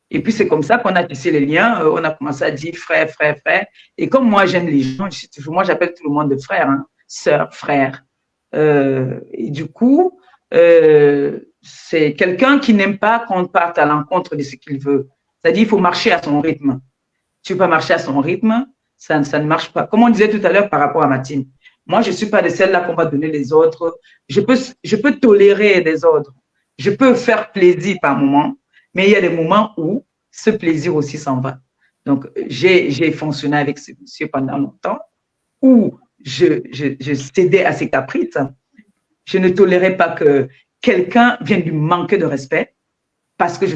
Et puis c'est comme ça qu'on a tissé les liens, on a commencé à dire frère, frère, frère. Et comme moi j'aime les gens, moi j'appelle tout le monde de frère, hein, sœur, frère. Et du coup, c'est quelqu'un qui n'aime pas qu'on parte à l'encontre de ce qu'il veut. C'est-à-dire il faut marcher à son rythme. Tu ne peux pas marcher à son rythme, ça ne marche pas. Comme on disait tout à l'heure par rapport à Martine. Moi, je ne suis pas de celle-là qu'on va donner les ordres. Je peux tolérer des ordres. Je peux faire plaisir par moment, mais il y a des moments où ce plaisir aussi s'en va. Donc, j'ai fonctionné avec ce monsieur pendant longtemps où je cédais à ses caprices. Je ne tolérais pas que quelqu'un vienne lui manquer de respect parce que je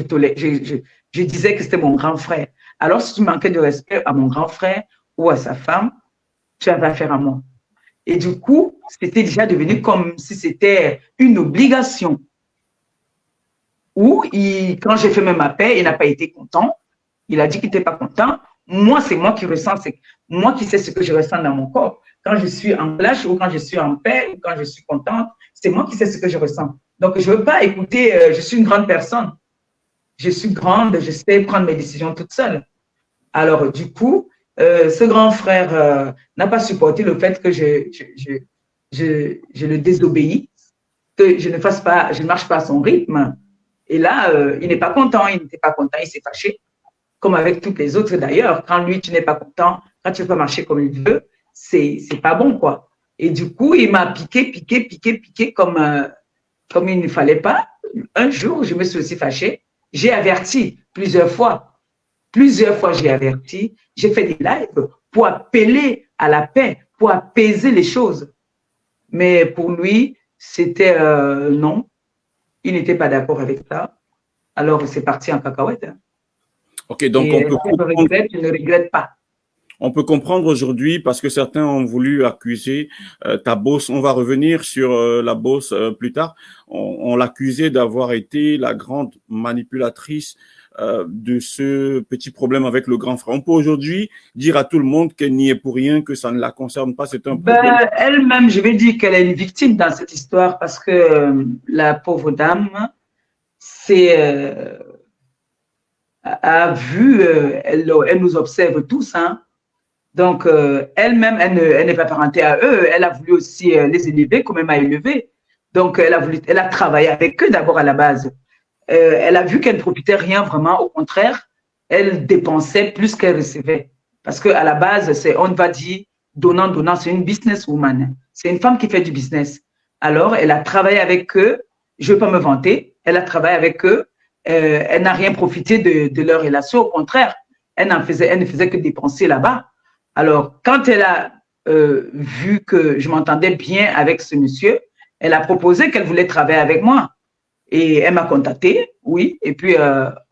disais que c'était mon grand frère. Alors, si tu manquais de respect à mon grand frère ou à sa femme, tu avais affaire à moi. Et du coup, c'était déjà devenu comme si c'était une obligation. Ou quand j'ai fait même ma paix, il n'a pas été content. Il a dit qu'il n'était pas content. Moi, c'est moi qui ressens, c'est moi qui sais ce que je ressens dans mon corps. Quand je suis en clash ou quand je suis en paix ou quand je suis contente, c'est moi qui sais ce que je ressens. Donc, je ne veux pas écouter, je suis une grande personne. Je suis grande, je sais prendre mes décisions toute seule. Alors, du coup, ce grand frère n'a pas supporté le fait que je le désobéis, que je ne marche pas à son rythme. Et là, il n'est pas content, il n'était pas content, il s'est fâché, comme avec toutes les autres d'ailleurs. Quand lui, tu n'es pas content, quand tu ne veux pas marcher comme il veut, c'est pas bon, quoi. Et du coup, il m'a piqué comme il ne fallait pas. Un jour, je me suis aussi fâchée. J'ai averti plusieurs fois. Plusieurs fois, j'ai averti, j'ai fait des lives pour appeler à la paix, pour apaiser les choses. Mais pour lui, c'était non. Il n'était pas d'accord avec ça. Alors, c'est parti en cacahuète. Ok, donc je ne regrette pas. On peut comprendre aujourd'hui, parce que certains ont voulu accuser ta boss, on va revenir sur la boss plus tard, on l'accusait d'avoir été la grande manipulatrice de ce petit problème avec le grand frère. On peut aujourd'hui dire à tout le monde qu'elle n'y est pour rien, que ça ne la concerne pas, c'est un problème. Elle-même, je vais dire qu'elle est une victime dans cette histoire parce que la pauvre dame a vu, elle nous observe tous, hein. Donc, elle-même, elle n'est pas parentée à eux, elle a voulu aussi les élever comme elle m'a élevé. Donc, elle a travaillé avec eux d'abord à la base. Elle a vu qu'elle ne profitait rien vraiment. Au contraire, elle dépensait plus qu'elle recevait. Parce qu'à la base, on va dire donnant, donnant. C'est une businesswoman. C'est une femme qui fait du business. Alors, elle a travaillé avec eux. Je ne veux pas me vanter. Elle a travaillé avec eux. Elle n'a rien profité de leur relation. Au contraire, elle ne faisait que dépenser là-bas. Alors, quand elle a vu que je m'entendais bien avec ce monsieur, elle a proposé qu'elle voulait travailler avec moi. Et elle m'a contacté, oui. Et puis,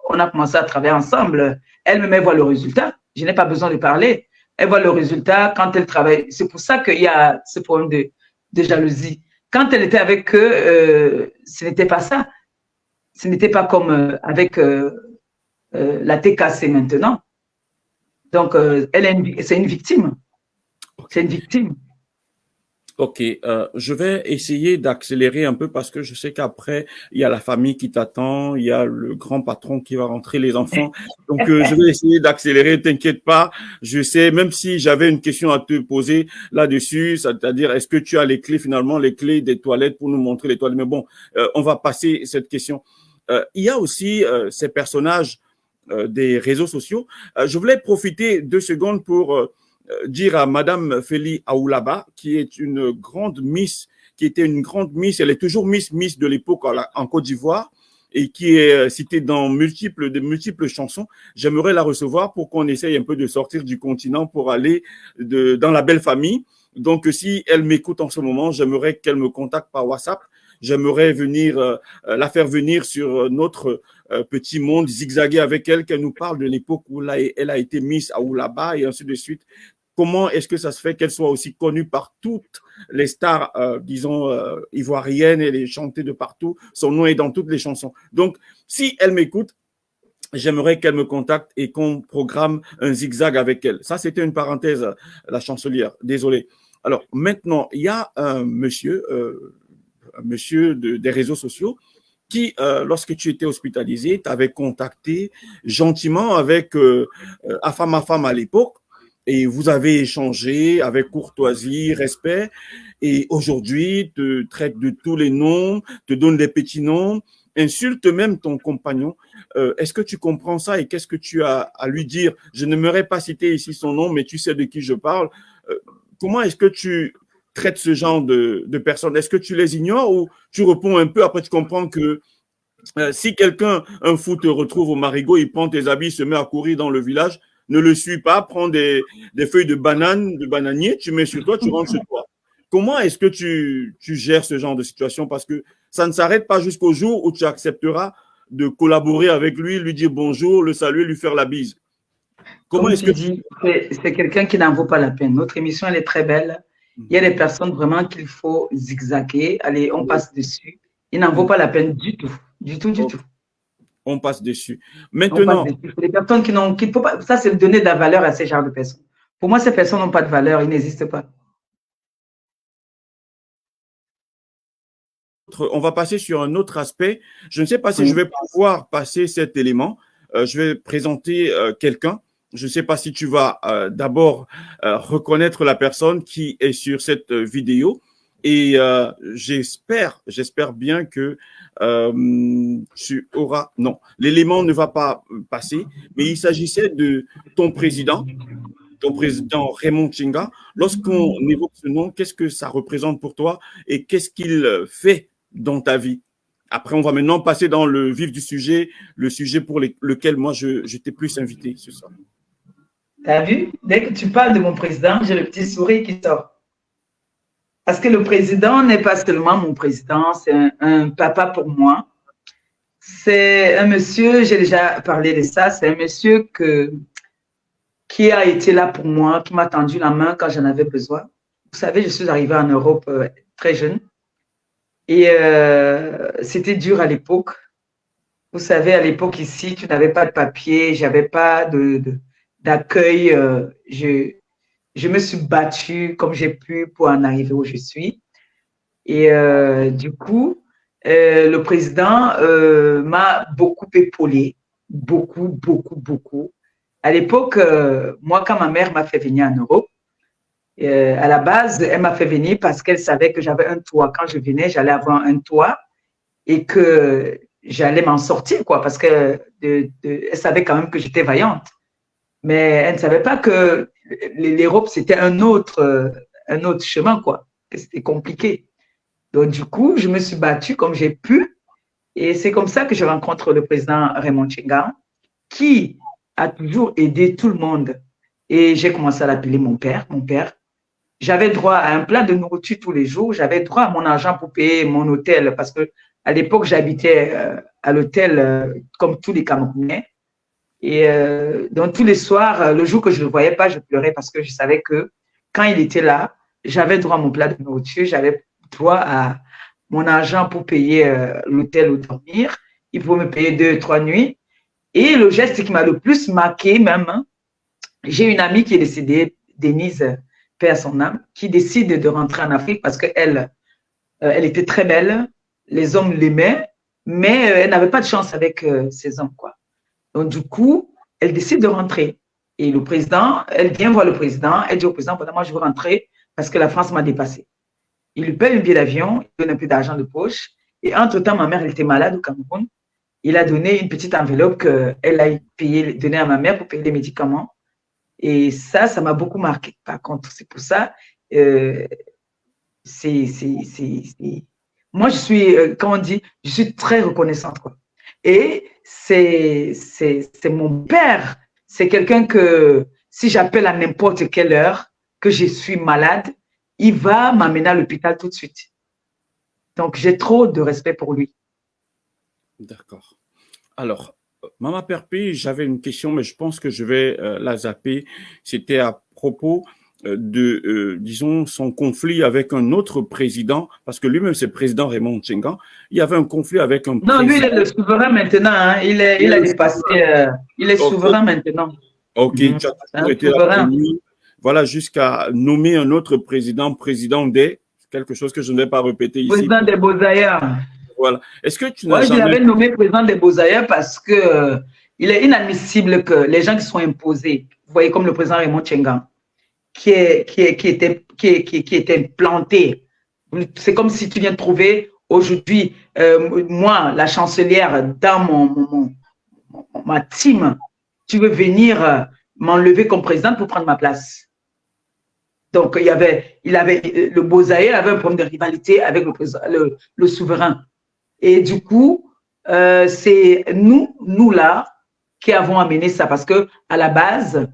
on a commencé à travailler ensemble. Elle me met voir le résultat. Je n'ai pas besoin de parler. Elle voit le résultat quand elle travaille. C'est pour ça qu'il y a ce problème de jalousie. Quand elle était avec eux, ce n'était pas ça. Ce n'était pas comme avec la TKC maintenant. Donc, c'est une victime. C'est une victime. Ok, je vais essayer d'accélérer un peu parce que je sais qu'après, il y a la famille qui t'attend, il y a le grand patron qui va rentrer, les enfants. Donc, je vais essayer d'accélérer, t'inquiète pas. Je sais, même si j'avais une question à te poser là-dessus, c'est-à-dire, est-ce que tu as les clés finalement, les clés des toilettes pour nous montrer les toilettes? Mais bon, on va passer cette question. Il y a aussi ces personnages des réseaux sociaux. Je voulais profiter 2 secondes pour dire à Madame Feli Aoulaba, qui est une grande Miss, qui était une grande Miss, elle est toujours Miss de l'époque en Côte d'Ivoire et qui est citée dans de multiples chansons. J'aimerais la recevoir pour qu'on essaye un peu de sortir du continent pour aller dans la belle famille. Donc, si elle m'écoute en ce moment, j'aimerais qu'elle me contacte par WhatsApp. J'aimerais la faire venir sur notre petit monde, zigzaguer avec elle, qu'elle nous parle de l'époque où elle a été Miss Aoulaba et ainsi de suite. Comment est-ce que ça se fait qu'elle soit aussi connue par toutes les stars, ivoiriennes, et les chantées de partout, son nom est dans toutes les chansons. Donc, si elle m'écoute, j'aimerais qu'elle me contacte et qu'on programme un zigzag avec elle. Ça, c'était une parenthèse, la chancelière, désolé. Alors, maintenant, il y a un monsieur des réseaux sociaux qui, lorsque tu étais hospitalisé, t'avait contacté gentiment avec Afama Femme à l'époque. Et vous avez échangé avec courtoisie, respect, et aujourd'hui te traite de tous les noms, te donne des petits noms, insulte même ton compagnon. Est-ce que tu comprends ça et qu'est-ce que tu as à lui dire? Je n'aimerais pas citer ici son nom, mais tu sais de qui je parle. Comment est-ce que tu traites ce genre de personnes? Est-ce que tu les ignores ou tu réponds un peu, après tu comprends que si quelqu'un, un fou, te retrouve au Marigot, il prend tes habits, il se met à courir dans le village, ne le suis pas, prends des feuilles de banane, de bananier, tu mets sur toi, tu rentres chez toi. Comment est-ce que tu gères ce genre de situation? Parce que ça ne s'arrête pas jusqu'au jour où tu accepteras de collaborer avec lui dire bonjour, le saluer, lui faire la bise. Comment est-ce que tu dis? C'est quelqu'un qui n'en vaut pas la peine. Notre émission, elle est très belle. Il y a des personnes vraiment qu'il faut zigzaguer. Allez, on passe dessus. Il n'en vaut pas la peine du tout. Du tout. On passe dessus. Maintenant, les personnes qui ne faut pas, ça c'est donner de la valeur à ces genres de personnes. Pour moi, ces personnes n'ont pas de valeur, ils n'existent pas. On va passer sur un autre aspect. Je ne sais pas si je vais pouvoir passer cet élément. Je vais présenter quelqu'un. Je ne sais pas si tu vas d'abord reconnaître la personne qui est sur cette vidéo. Et j'espère bien que tu auras… Non, l'élément ne va pas passer, mais il s'agissait de ton président Raymond Tchinga. Lorsqu'on évoque ce nom, qu'est-ce que ça représente pour toi et qu'est-ce qu'il fait dans ta vie? Après, on va maintenant passer dans le vif du sujet, le sujet pour lequel moi, je t'ai plus invité ce soir. Tu as vu? Dès que tu parles de mon président, j'ai le petit sourire qui sort. Parce que le président n'est pas seulement mon président, c'est un papa pour moi. C'est un monsieur, j'ai déjà parlé de ça, c'est un monsieur qui a été là pour moi, qui m'a tendu la main quand j'en avais besoin. Vous savez, je suis arrivée en Europe très jeune et c'était dur à l'époque. Vous savez, à l'époque ici, tu n'avais pas de papier, j'avais pas d'accueil. Je me suis battue comme j'ai pu pour en arriver où je suis. Et du coup, le président m'a beaucoup épaulé, beaucoup. À l'époque, moi, quand ma mère m'a fait venir en Europe, À la base, elle m'a fait venir parce qu'elle savait que j'avais un toit. Quand je venais, j'allais avoir un toit et que j'allais m'en sortir, quoi, parce que elle savait quand même que j'étais vaillante. Mais elle ne savait pas que l'Europe, c'était un autre chemin, quoi, que c'était compliqué. Donc, du coup, je me suis battue comme j'ai pu. Et c'est comme ça que je rencontre le président Raymond Tchenga, qui a toujours aidé tout le monde. Et j'ai commencé à l'appeler mon père. Mon père, j'avais droit à un plat de nourriture tous les jours. J'avais droit à mon argent pour payer mon hôtel parce que à l'époque, j'habitais à l'hôtel comme tous les Camerounais. Et donc, tous les soirs, le jour que je ne le voyais pas, je pleurais parce que je savais que quand il était là, j'avais droit à mon plat de nourriture, j'avais droit à mon argent pour payer l'hôtel où dormir. Il pouvait me payer 2, 3 nuits. Et le geste qui m'a le plus marqué même, hein, j'ai une amie qui est décédée, Denise, paix à son âme, qui décide de rentrer en Afrique parce qu'elle elle était très belle, les hommes l'aimaient, mais elle n'avait pas de chance avec ces hommes, quoi. Donc, du coup, elle décide de rentrer. Et le président, elle vient voir le président, elle dit au président, moi, je veux rentrer parce que la France m'a dépassé. Il lui paye un billet d'avion, il donne un peu d'argent de poche. Et entre-temps, ma mère, elle était malade au Cameroun. Il a donné une petite enveloppe qu'elle a donnée à ma mère pour payer les médicaments. Et ça m'a beaucoup marqué. Par contre, c'est pour ça, moi, je suis, comment on dit, je suis très reconnaissante, quoi. Et c'est mon père. C'est quelqu'un que, si j'appelle à n'importe quelle heure que je suis malade, il va m'amener à l'hôpital tout de suite. Donc, j'ai trop de respect pour lui. D'accord. Alors, Maman Perpé, j'avais une question, mais je pense que je vais la zapper. C'était à propos disons, son conflit avec un autre président, parce que lui-même, c'est le président Raymond Tchenga. Il y avait un conflit avec un président. Non, lui, il est le souverain maintenant. Hein. Il a dépassé. Il est souverain maintenant. Ok, tu as toujours été là. Voilà, jusqu'à nommer un autre président des, quelque chose que je ne vais pas répéter ici. Président des Beaux-Ailleurs. Voilà. Est-ce que tu n'as jamais... je l'avais nommé président des Beaux-Ailleurs parce que il est inadmissible que les gens qui sont imposés, vous voyez, comme le président Raymond Tchenga, qui était planté. C'est comme si tu viens de trouver aujourd'hui, moi, la chancelière, dans ma team, tu veux venir m'enlever comme présidente pour prendre ma place. Donc, le Beaux-Ailleurs avait un problème de rivalité avec le souverain. Et du coup, c'est nous là, qui avons amené ça parce que à la base,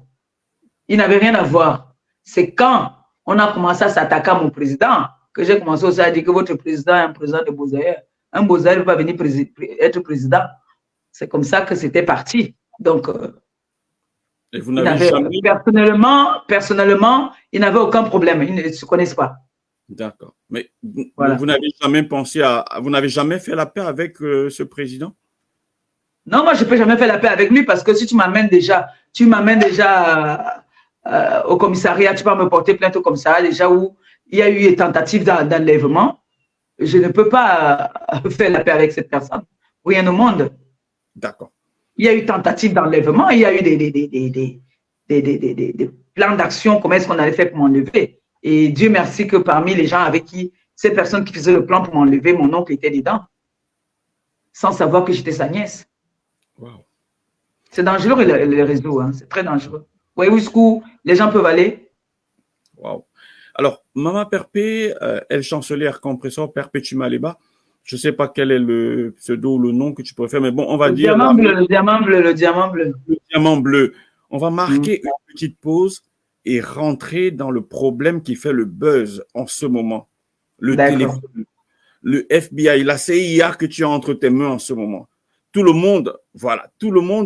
il n'avait rien à voir. C'est quand on a commencé à s'attaquer à mon président que j'ai commencé aussi à dire que votre président est un président de Beaux-Ailleurs. Un Beaux-Ailleurs ne peut pas venir être président. C'est comme ça que c'était parti. Donc, et vous n'avez jamais... personnellement, ils n'avaient aucun problème. Ils ne se connaissent pas. D'accord. Mais voilà. Vous n'avez jamais pensé vous n'avez jamais fait la paix avec ce président? Non, moi, je ne peux jamais faire la paix avec lui parce que si tu m'amènes déjà au commissariat, tu vas me porter plainte au commissariat déjà où il y a eu une tentative d'enlèvement. Je ne peux pas faire la paix avec cette personne. Rien au monde. D'accord. Il y a eu tentative d'enlèvement, il y a eu des plans d'action, comment est-ce qu'on allait faire pour m'enlever. Et Dieu merci que parmi les gens avec qui, ces personnes qui faisaient le plan pour m'enlever, mon oncle était dedans, sans savoir que j'étais sa nièce. Wow. C'est dangereux les réseaux, hein. C'est très dangereux. Vous voyez où les gens peuvent aller? Wow. Alors, Maman Perpé, elle chancelière compresseur Perpétue Maleba. Je ne sais pas quel est le pseudo ou le nom que tu préfères, mais bon, on va dire… Le diamant bleu. Le diamant bleu. On va marquer une petite pause et rentrer dans le problème qui fait le buzz en ce moment. Le téléphone, le FBI, la CIA que tu as entre tes mains en ce moment. Tout le monde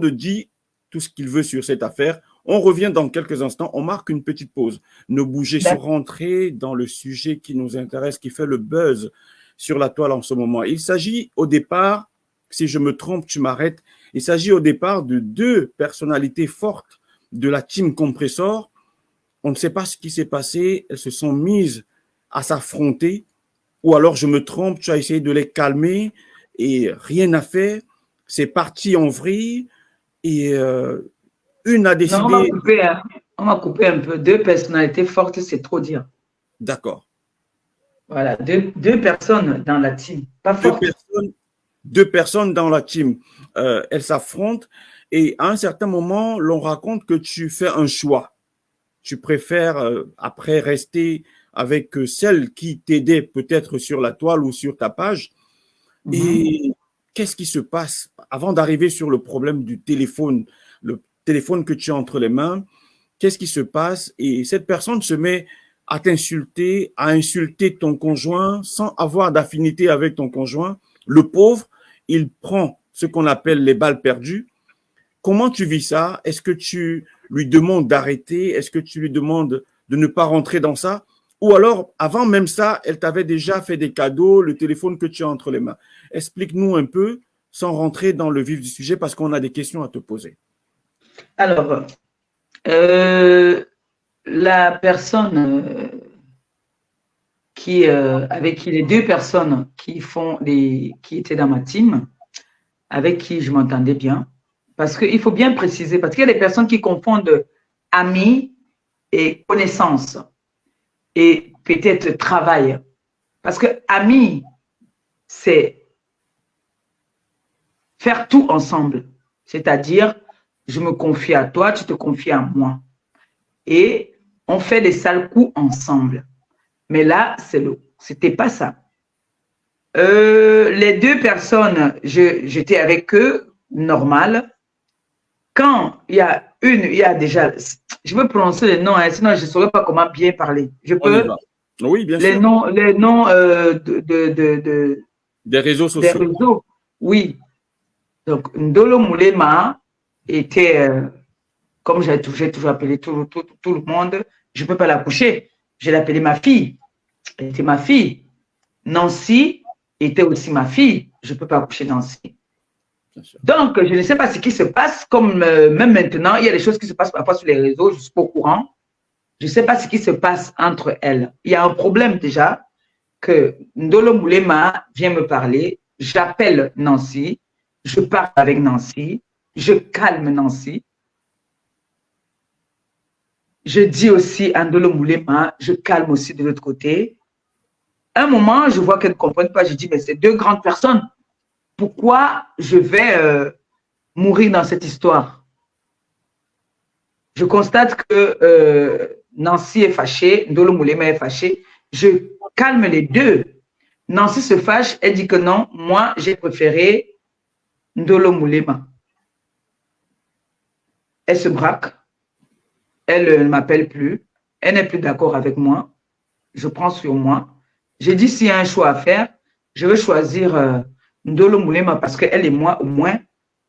dit tout ce qu'il veut sur cette affaire. On revient dans quelques instants, on marque une petite pause. Ne bougez sur rentrer dans le sujet qui nous intéresse, qui fait le buzz sur la toile en ce moment. Il s'agit au départ, si je me trompe, tu m'arrêtes, il s'agit au départ de deux personnalités fortes de la team Compressor. On ne sait pas ce qui s'est passé, elles se sont mises à s'affronter, ou alors je me trompe, tu as essayé de les calmer et rien n'a fait. C'est parti en vrille et une a décidé… Non, on m'a coupé, hein. On m'a coupé un peu. 2 personnalités fortes, c'est trop dire. D'accord. Voilà, deux personnes dans la team. Pas fortes. Deux personnes dans la team. Elles s'affrontent et à un certain moment, l'on raconte que tu fais un choix. Tu préfères après rester avec celle qui t'aidait peut-être sur la toile ou sur ta page. Et qu'est-ce qui se passe avant d'arriver sur le problème du téléphone, le téléphone que tu as entre les mains? Qu'est-ce qui se passe? Et cette personne se met à t'insulter, à insulter ton conjoint sans avoir d'affinité avec ton conjoint. Le pauvre, il prend ce qu'on appelle les balles perdues. Comment tu vis ça? Est-ce que tu lui demandes d'arrêter? Est-ce que tu lui demandes de ne pas rentrer dans ça? Ou alors, avant même ça, elle t'avait déjà fait des cadeaux, le téléphone que tu as entre les mains. Explique-nous un peu, sans rentrer dans le vif du sujet, parce qu'on a des questions à te poser. Alors, la personne avec qui les 2 personnes qui étaient dans ma team, avec qui je m'entendais bien, parce qu'il faut bien préciser, parce qu'il y a des personnes qui confondent amis et connaissances et peut-être travail. Parce que ami, c'est faire tout ensemble. C'est-à-dire, je me confie à toi, tu te confies à moi. Et on fait des sales coups ensemble. Mais là, c'était pas ça. Les 2 personnes, j'étais avec eux, normal. Quand il y a déjà, je veux prononcer les noms, hein, sinon je ne saurais pas comment bien parler. Je peux. Oui, bien sûr. Les noms des réseaux sociaux. Des réseaux, oui. Donc, Ndolo Moulema était, comme j'ai toujours appelé tout le monde, je ne peux pas la coucher. Je l'appelais ma fille. Elle était ma fille. Nancy était aussi ma fille. Je ne peux pas coucher Nancy. Donc, je ne sais pas ce qui se passe, comme même maintenant, il y a des choses qui se passent parfois sur les réseaux, je ne suis pas au courant. Je ne sais pas ce qui se passe entre elles. Il y a un problème déjà que Ndolo Moulema vient me parler, j'appelle Nancy, je parle avec Nancy, je calme Nancy. Je dis aussi à Ndolo Moulema, je calme aussi de l'autre côté. À un moment, je vois qu'elle ne comprenne pas, je dis, mais c'est 2 grandes personnes. Pourquoi je vais mourir dans cette histoire? Je constate que Nancy est fâchée, Ndolo Moulema est fâché. Je calme les 2. Nancy se fâche, elle dit que non, moi, j'ai préféré Ndolo Moulema. Elle se braque, elle ne m'appelle plus, elle n'est plus d'accord avec moi. Je prends sur moi. J'ai dit, s'il y a un choix à faire, je vais choisir Ndolo Moulema parce qu'elle et moi, au moins,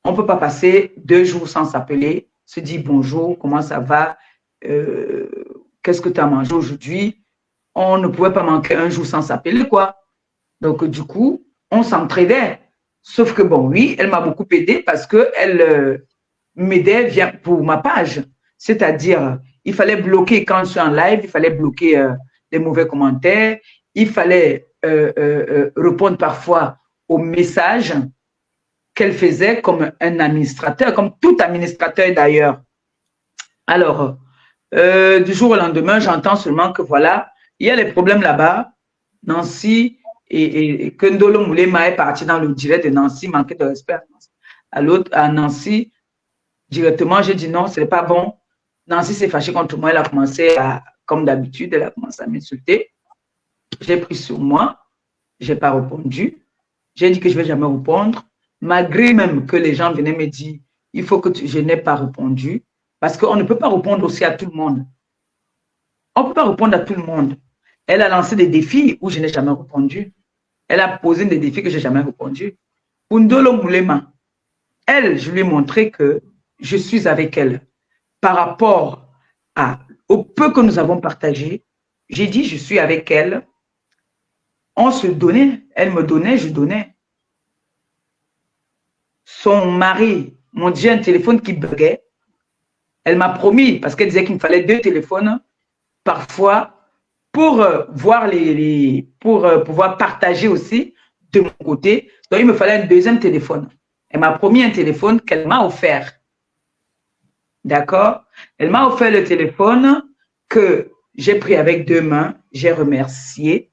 on ne peut pas passer 2 jours sans s'appeler, se dire bonjour, comment ça va, qu'est-ce que tu as mangé aujourd'hui. On ne pouvait pas manquer un jour sans s'appeler, quoi. Donc, du coup, on s'entraidait. Sauf que, bon, oui, elle m'a beaucoup aidé parce qu'elle m'aidait pour ma page. C'est-à-dire, il fallait bloquer quand je suis en live, il fallait bloquer les mauvais commentaires, il fallait répondre parfois aux messages qu'elle faisait comme un administrateur, comme tout administrateur d'ailleurs. Alors, du jour au lendemain, j'entends seulement que voilà, il y a des problèmes là-bas. Nancy et que Ndolo Moulema est parti dans le direct de Nancy, manquait de respect à Nancy. Directement, j'ai dit non, ce n'est pas bon. Nancy s'est fâchée contre moi, elle a commencé à, comme d'habitude, elle a commencé à m'insulter. J'ai pris sur moi, je n'ai pas répondu. J'ai dit que je ne vais jamais répondre, malgré même que les gens venaient me dire, il faut que je n'ai pas répondu, parce qu'on ne peut pas répondre aussi à tout le monde. On ne peut pas répondre à tout le monde. Elle a lancé des défis où je n'ai jamais répondu. Elle a posé des défis que je n'ai jamais répondu. Pour Ndolo Moulema, elle, je lui ai montré que je suis avec elle. Par rapport au peu que nous avons partagé, j'ai dit je suis avec elle. On se donnait, elle me donnait, je donnais. Son mari m'a dit un téléphone qui buguait. Elle m'a promis, parce qu'elle disait qu'il me fallait 2 téléphones, parfois, pour voir pour pouvoir partager aussi de mon côté. Donc, il me fallait un 2e téléphone. Elle m'a promis un téléphone qu'elle m'a offert. D'accord? Elle m'a offert le téléphone que j'ai pris avec 2 mains. J'ai remercié.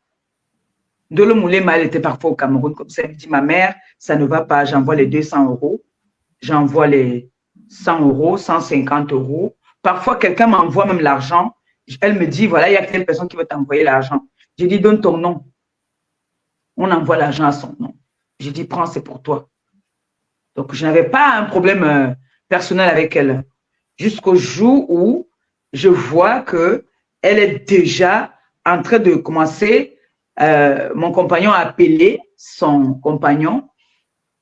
Dolo Moulema, elle était parfois au Cameroun. Comme ça, elle me dit, ma mère, ça ne va pas. J'envoie les 200 €. J'envoie les 100 €, 150 €. Parfois, quelqu'un m'envoie même l'argent. Elle me dit, voilà, il y a telle personne qui veut t'envoyer l'argent. J'ai dit, donne ton nom. On envoie l'argent à son nom. J'ai dit, prends, c'est pour toi. Donc, je n'avais pas un problème personnel avec elle. Jusqu'au jour où je vois qu'elle est déjà en train de commencer, mon compagnon a appelé son compagnon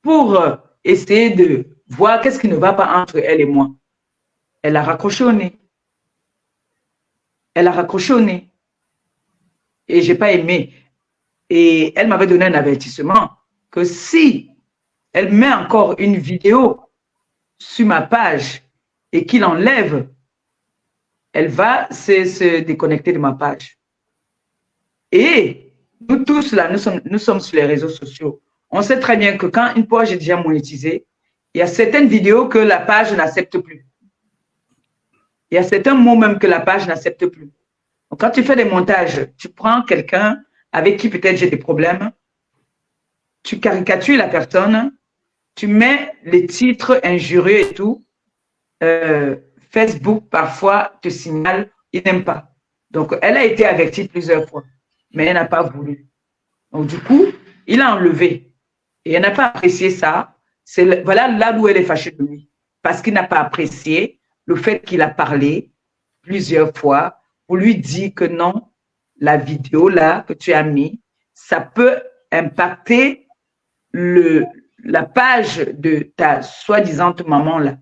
pour essayer de voir qu'est-ce qui ne va pas entre elle et moi. Elle a raccroché au nez. Elle a raccroché au nez. Et je n'ai pas aimé. Et elle m'avait donné un avertissement que si elle met encore une vidéo sur ma page et qu'il enlève, elle va se déconnecter de ma page. Et nous tous là, nous sommes sur les réseaux sociaux. On sait très bien que quand une page est déjà monétisée, il y a certaines vidéos que la page n'accepte plus. Il y a certains mots même que la page n'accepte plus. Donc, quand tu fais des montages, tu prends quelqu'un avec qui peut-être j'ai des problèmes, tu caricatures la personne, tu mets les titres injurieux et tout. Facebook, parfois, te signale, il n'aime pas. Donc, elle a été avertie plusieurs fois, mais elle n'a pas voulu. Donc, du coup, il a enlevé. Et elle n'a pas apprécié ça. Voilà là où elle est fâchée de lui. Parce qu'il n'a pas apprécié le fait qu'il a parlé plusieurs fois pour lui dire que non, la vidéo là que tu as mis, ça peut impacter la page de ta soi-disant maman là.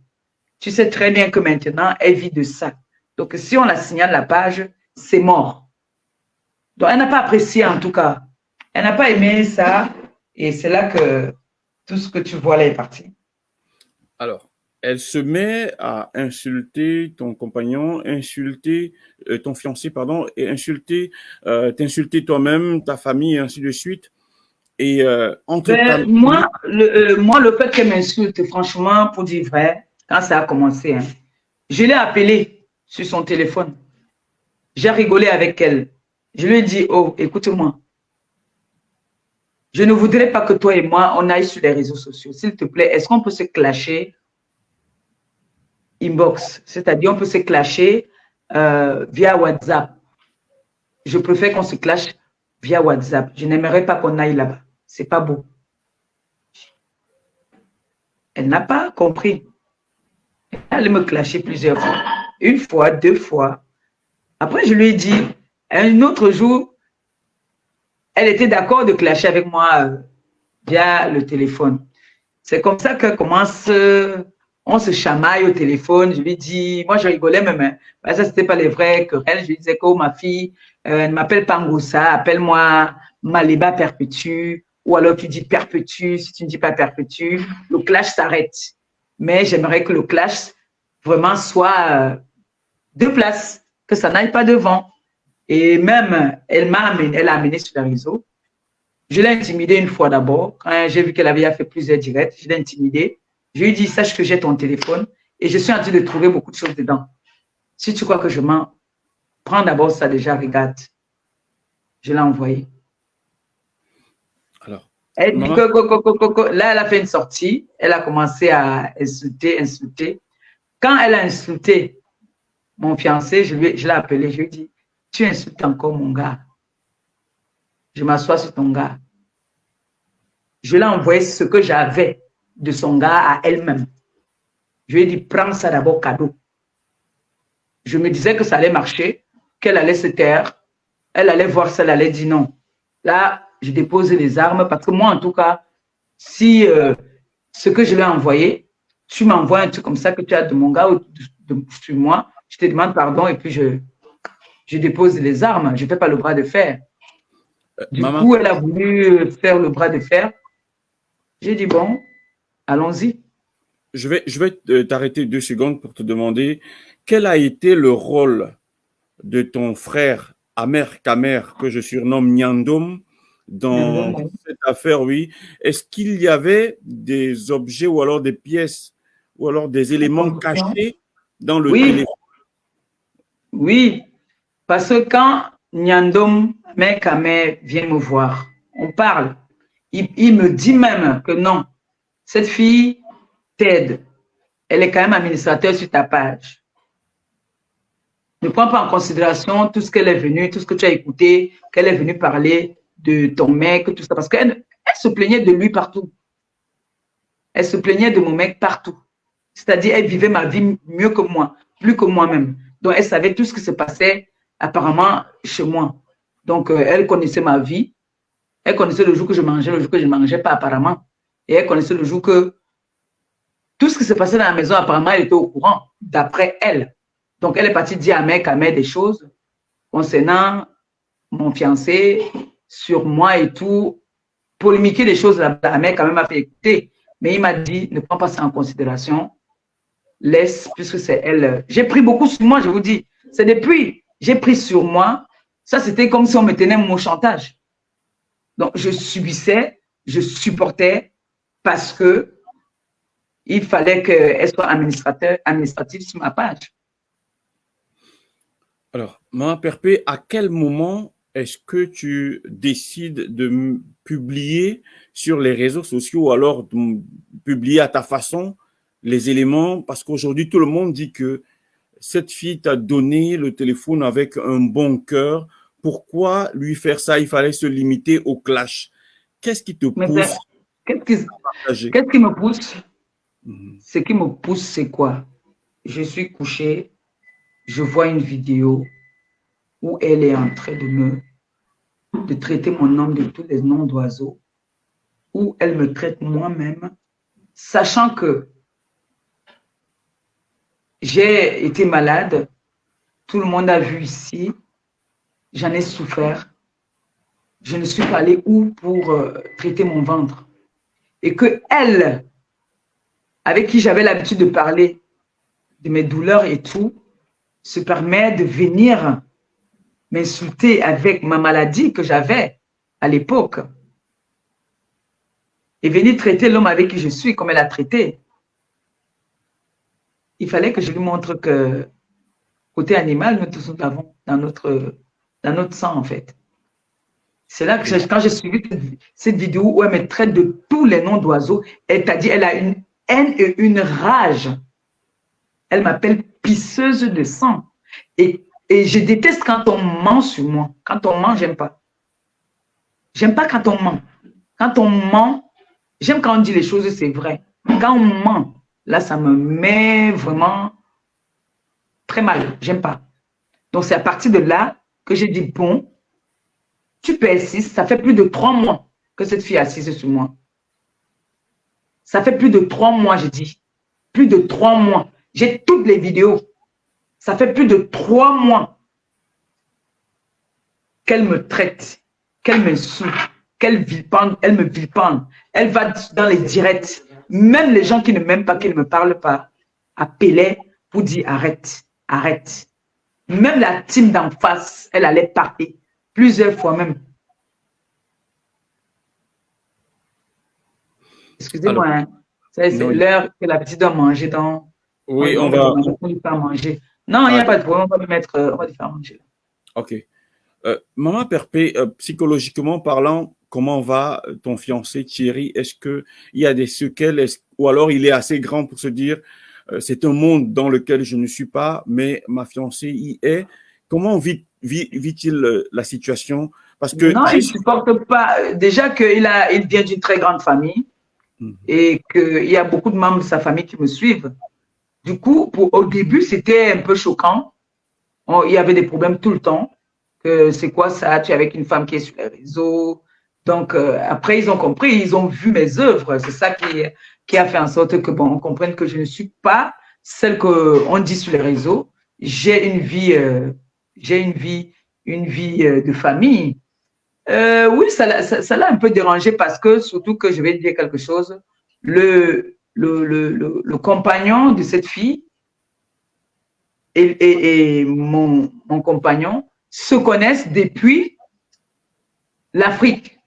Tu sais très bien que maintenant, elle vit de ça. Donc, si on la signale la page, c'est mort. Donc, elle n'a pas apprécié en tout cas. Elle n'a pas aimé ça. Et c'est là que tout ce que tu vois là est parti. Alors, elle se met à insulter ton compagnon, insulter ton fiancé, pardon, et t'insulter toi-même, ta famille, et ainsi de suite. Et moi, le fait qu'elle m'insulte, franchement, pour dire vrai, quand ça a commencé, hein, je l'ai appelée sur son téléphone. J'ai rigolé avec elle. Je lui ai dit, oh, écoute-moi. Je ne voudrais pas que toi et moi, on aille sur les réseaux sociaux. S'il te plaît, est-ce qu'on peut se clasher inbox? C'est-à-dire, on peut se clasher via WhatsApp. Je préfère qu'on se clash via WhatsApp. Je n'aimerais pas qu'on aille là-bas. C'est pas beau. Elle n'a pas compris. Elle me clasher plusieurs fois. 1 fois, 2 fois. Après, je lui ai dit, un autre jour, elle était d'accord de clasher avec moi via le téléphone. C'est comme ça que commence, on se chamaille au téléphone. Je lui dis, moi je rigolais même, hein. Ça c'était pas les vraies querelles. Je lui disais que ma fille ne m'appelle pas Ngoussa, appelle-moi Maliba Perpétue. Ou alors tu dis Perpétue, si tu ne dis pas Perpétue, le clash s'arrête. Mais j'aimerais que le clash vraiment soit 2 places, que ça n'aille pas devant. Et même, elle a amené sur les réseaux. Je l'ai intimidée 1 fois d'abord. Quand j'ai vu qu'elle avait fait plusieurs directs, je l'ai intimidée. Je lui ai dit, sache que j'ai ton téléphone et je suis en train de trouver beaucoup de choses dedans. Si tu crois que je mens, prends d'abord ça déjà, regarde. Je l'ai envoyé. Alors, elle dit là, elle a fait une sortie. Elle a commencé à insulter. Quand elle a insulté mon fiancé, je l'ai appelé. Je lui ai dit, tu insultes encore mon gars. Je m'assois sur ton gars. Je l'ai envoyé ce que j'avais de son gars à elle-même. Je lui ai dit, prends ça d'abord cadeau. Je me disais que ça allait marcher, qu'elle allait se taire. Elle allait voir ça, elle allait dire non. Là, je dépose les armes parce que moi, en tout cas, si ce que je lui ai envoyé, tu m'envoies un truc comme ça que tu as de mon gars ou sur moi, je te demande pardon et puis je dépose les armes. Je ne fais pas le bras de fer. Du coup, elle a voulu faire le bras de fer. J'ai dit, bon, allons-y. Je vais t'arrêter 2 secondes pour te demander quel a été le rôle de ton frère Amer Kamer, que je surnomme Nyandom, dans cette affaire, oui. Est-ce qu'il y avait des objets ou alors des pièces ou alors des éléments cachés dans le Oui. téléphone. Oui, parce que quand Nyandom Mekame vient me voir, on parle. Il me dit même que non, cette fille t'aide. Elle est quand même administrateur sur ta page. Ne prends pas en considération tout ce qu'elle est venue, tout ce que tu as écouté, qu'elle est venue parler de ton mec, tout ça. Parce qu'elle se plaignait de lui partout. Elle se plaignait de mon mec partout. C'est-à-dire, elle vivait ma vie mieux que moi, plus que moi-même. Donc, elle savait tout ce qui se passait apparemment chez moi. Donc, elle connaissait ma vie. Elle connaissait le jour que je mangeais, le jour que je ne mangeais pas apparemment. Et elle connaissait le jour que tout ce qui se passait dans la maison, apparemment, elle était au courant, d'après elle. Donc, elle est partie dire à mec des choses concernant mon fiancé, sur moi et tout, polémiquer les choses là-bas. Mec quand même m'a fait écouter. Mais il m'a dit, ne prends pas ça en considération. Laisse, puisque c'est elle. J'ai pris beaucoup sur moi, je vous dis. C'est depuis, j'ai pris sur moi. Ça, c'était comme si on me tenait mon chantage. Donc, je subissais, je supportais parce que il fallait qu'elle soit administrative sur ma page. Alors, Maman Perpé, à quel moment est-ce que tu décides de publier sur les réseaux sociaux ou alors de publier à ta façon les éléments? Parce qu'aujourd'hui, tout le monde dit que cette fille t'a donné le téléphone avec un bon cœur. Pourquoi lui faire ça? Il fallait se limiter au clash. Qu'est-ce qui te pousse? Qu'est-ce qui me pousse? Ce qui me pousse, c'est quoi? Je suis couché, je vois une vidéo où elle est en train de traiter mon nom de tous les noms d'oiseaux, où elle me traite moi-même, sachant que j'ai été malade, tout le monde a vu ici, j'en ai souffert, je ne suis pas allée où pour traiter mon ventre. Et que elle, avec qui j'avais l'habitude de parler de mes douleurs et tout, se permet de venir m'insulter avec ma maladie que j'avais à l'époque et venir traiter l'homme avec qui je suis comme elle a traité. Il fallait que je lui montre que côté animal, nous tous nous l'avons dans notre sang en fait. C'est là que quand j'ai suivi cette vidéo où elle me traite de tous les noms d'oiseaux, elle t'a dit elle a une haine et une rage. Elle m'appelle pisseuse de sang. Et je déteste quand on ment sur moi. Quand on ment, j'aime pas. J'aime pas quand on ment. Quand on ment, j'aime quand on dit les choses, c'est vrai. Quand on ment, là, ça me met vraiment très mal. J'aime pas. Donc, c'est à partir de là que j'ai dit, bon, tu persistes. Ça fait plus de 3 mois que cette fille est assise sur moi. Ça fait plus de 3 mois, j'ai dit. Plus de 3 mois. J'ai toutes les vidéos. Ça fait plus de 3 mois qu'elle me traite, qu'elle m'insulte, qu'elle vilipende, elle me vilipende. Elle va dans les directs. Même les gens qui ne m'aiment pas, qui ne me parlent pas, appelaient pour dire arrête, arrête. Même la team d'en face, elle allait parler plusieurs fois même. Excusez-moi, hein. C'est l'heure que la petite doit manger dans... Oui, on va lui faire manger. Non, il n'y a pas de problème, on va lui faire manger. Ok. Maman Perpé, psychologiquement parlant, comment va ton fiancé Thierry? Est-ce qu'il y a des séquelles ou alors il est assez grand pour se dire c'est un monde dans lequel je ne suis pas, mais ma fiancée y est. Comment vit-il la situation? Parce que non, il ne supporte pas. Déjà qu'il vient d'une très grande famille et qu'il y a beaucoup de membres de sa famille qui me suivent. Du coup, au début, c'était un peu choquant. Il y avait des problèmes tout le temps. C'est quoi ça? Tu es avec une femme qui est sur les réseaux. Donc, après, ils ont compris, ils ont vu mes œuvres. C'est ça qui a fait en sorte que, bon, on comprenne que je ne suis pas celle qu'on dit sur les réseaux. J'ai une vie de famille. Oui, ça l'a un peu dérangé parce que, surtout que je vais dire quelque chose, le compagnon de cette fille et mon compagnon se connaissent depuis l'Afrique.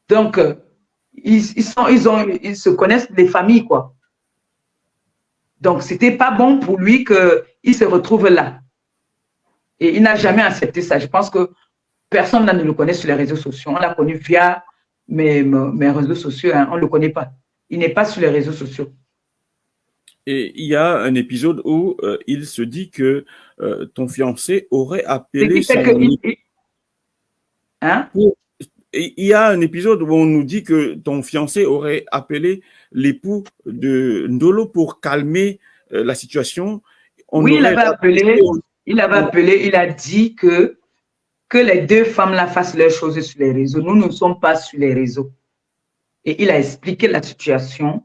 Donc, ils se connaissent des familles, quoi. Donc, ce n'était pas bon pour lui qu'il se retrouve là. Et il n'a jamais accepté ça. Je pense que personne ne le connaît sur les réseaux sociaux. On l'a connu via mes réseaux sociaux. Hein. On ne le connaît pas. Il n'est pas sur les réseaux sociaux. Et il y a un épisode où il se dit que ton fiancé aurait appelé son... Hein? Il y a un épisode où on nous dit que ton fiancé aurait appelé l'époux de Ndolo pour calmer la situation. Oui, il avait appelé, il a dit que les deux femmes-là fassent leurs choses sur les réseaux. Nous ne sommes pas sur les réseaux. Et il a expliqué la situation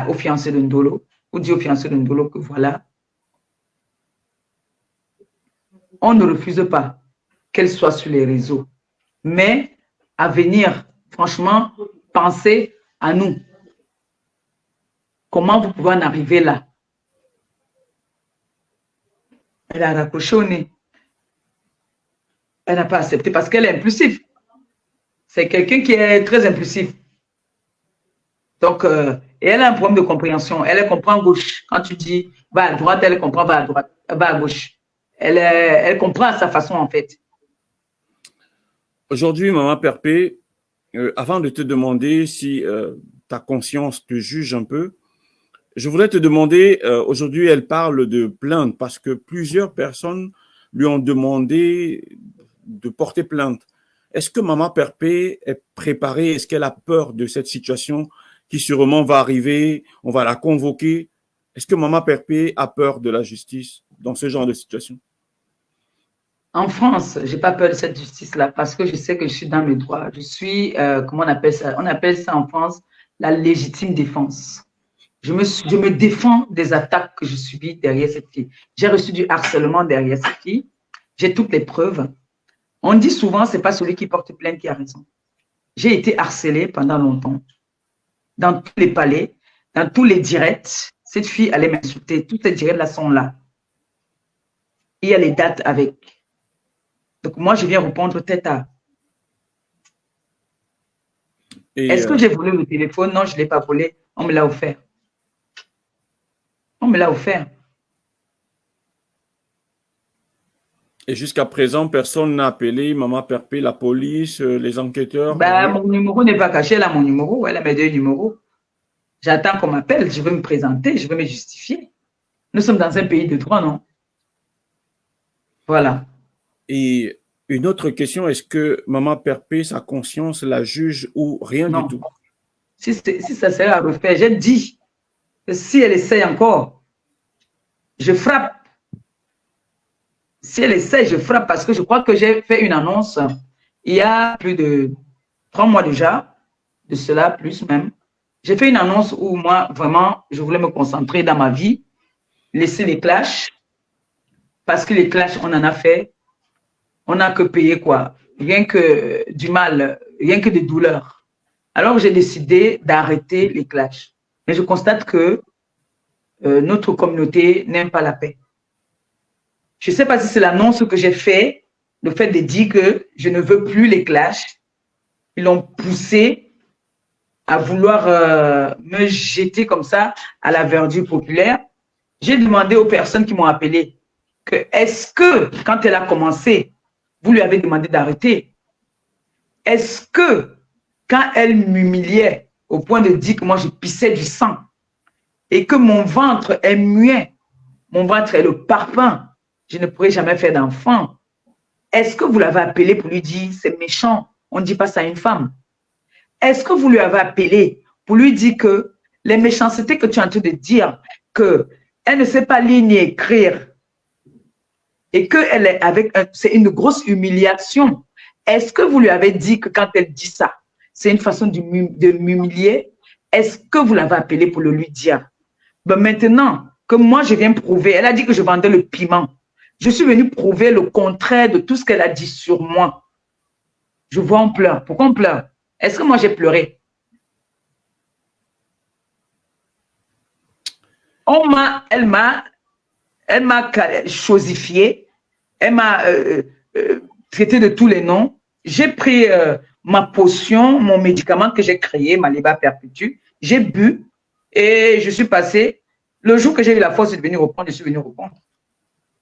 au fiancé de Ndolo, ou dit au fiancé de Ndolo que voilà, on ne refuse pas qu'elle soit sur les réseaux. Mais à venir, franchement, pensez à nous. Comment vous pouvez en arriver là? Elle a raccroché au nez. Elle n'a pas accepté parce qu'elle est impulsive. C'est quelqu'un qui est très impulsif. Donc, et elle a un problème de compréhension. Elle comprend à gauche. Quand tu dis va à droite, elle comprend va à droite, va à gauche. Elle comprend à sa façon, en fait. Aujourd'hui, Maman Perpé, avant de te demander si ta conscience te juge un peu, je voudrais te demander, aujourd'hui, elle parle de plainte parce que plusieurs personnes lui ont demandé de porter plainte. Est-ce que Maman Perpé est préparée? Est-ce qu'elle a peur de cette situation qui sûrement va arriver? On va la convoquer. Est-ce que Maman Perpé a peur de la justice dans ce genre de situation? En France, je n'ai pas peur de cette justice-là parce que je sais que je suis dans le droit. Je suis, comment on appelle ça? On appelle ça en France la légitime défense. Je me défends des attaques que je subis derrière cette fille. J'ai reçu du harcèlement derrière cette fille. J'ai toutes les preuves. On dit souvent, ce n'est pas celui qui porte plainte qui a raison. J'ai été harcelée pendant longtemps. Dans tous les palais, dans tous les directs, cette fille allait m'insulter. Toutes les directs-là sont là. Il y a les dates avec. Donc, moi, je viens répondre tête à. Est-ce que j'ai volé le téléphone? Non, je ne l'ai pas volé. On me l'a offert. On me l'a offert. Et jusqu'à présent, personne n'a appelé Maman Perpé, la police, les enquêteurs? Mon numéro n'est pas caché. Elle a mon numéro. Elle a mes deux numéros. J'attends qu'on m'appelle. Je veux me présenter. Je veux me justifier. Nous sommes dans un pays de droit, non? Voilà. Et une autre question, est-ce que Maman Perpé, sa conscience la juge ou rien non. du tout? Si ça serait à refaire, j'ai dit que si elle essaie encore, je frappe. Si elle essaie, je frappe parce que je crois que j'ai fait une annonce il y a plus de 3 mois déjà, de cela, plus même. J'ai fait une annonce où moi, vraiment, je voulais me concentrer dans ma vie, laisser les clashs, parce que les clashs, on en a fait. On n'a que payé quoi? Rien que du mal, rien que des douleurs. Alors, j'ai décidé d'arrêter les clashs. Mais je constate que notre communauté n'aime pas la paix. Je ne sais pas si c'est l'annonce que j'ai fait, le fait de dire que je ne veux plus les clashs. Ils l'ont poussé à vouloir me jeter comme ça à la verdure populaire. J'ai demandé aux personnes qui m'ont appelé que est-ce que, quand elle a commencé, vous lui avez demandé d'arrêter? Est-ce que, quand elle m'humiliait au point de dire que moi je pissais du sang et que mon ventre est muet, mon ventre est le parpaing, je ne pourrais jamais faire d'enfant, est-ce que vous l'avez appelé pour lui dire c'est méchant, on ne dit pas ça à une femme? Est-ce que vous lui avez appelé pour lui dire que les méchancetés que tu es en train de dire, qu'elle ne sait pas lire ni écrire, et qu'elle est avec c'est une grosse humiliation. Est-ce que vous lui avez dit que quand elle dit ça, c'est une façon de m'humilier? Est-ce que vous l'avez appelé pour le lui dire? Ben maintenant que moi je viens prouver, elle a dit que je vendais le piment. Je suis venue prouver le contraire de tout ce qu'elle a dit sur moi. Je vois on pleure. Pourquoi on pleure? Est-ce que moi j'ai pleuré? Elle m'a chosifié. Elle m'a traité de tous les noms. J'ai pris ma potion, mon médicament que j'ai créé, Maliba Perpétue. J'ai bu et je suis passée Le jour que j'ai eu la force de venir reprendre, je suis venu reprendre.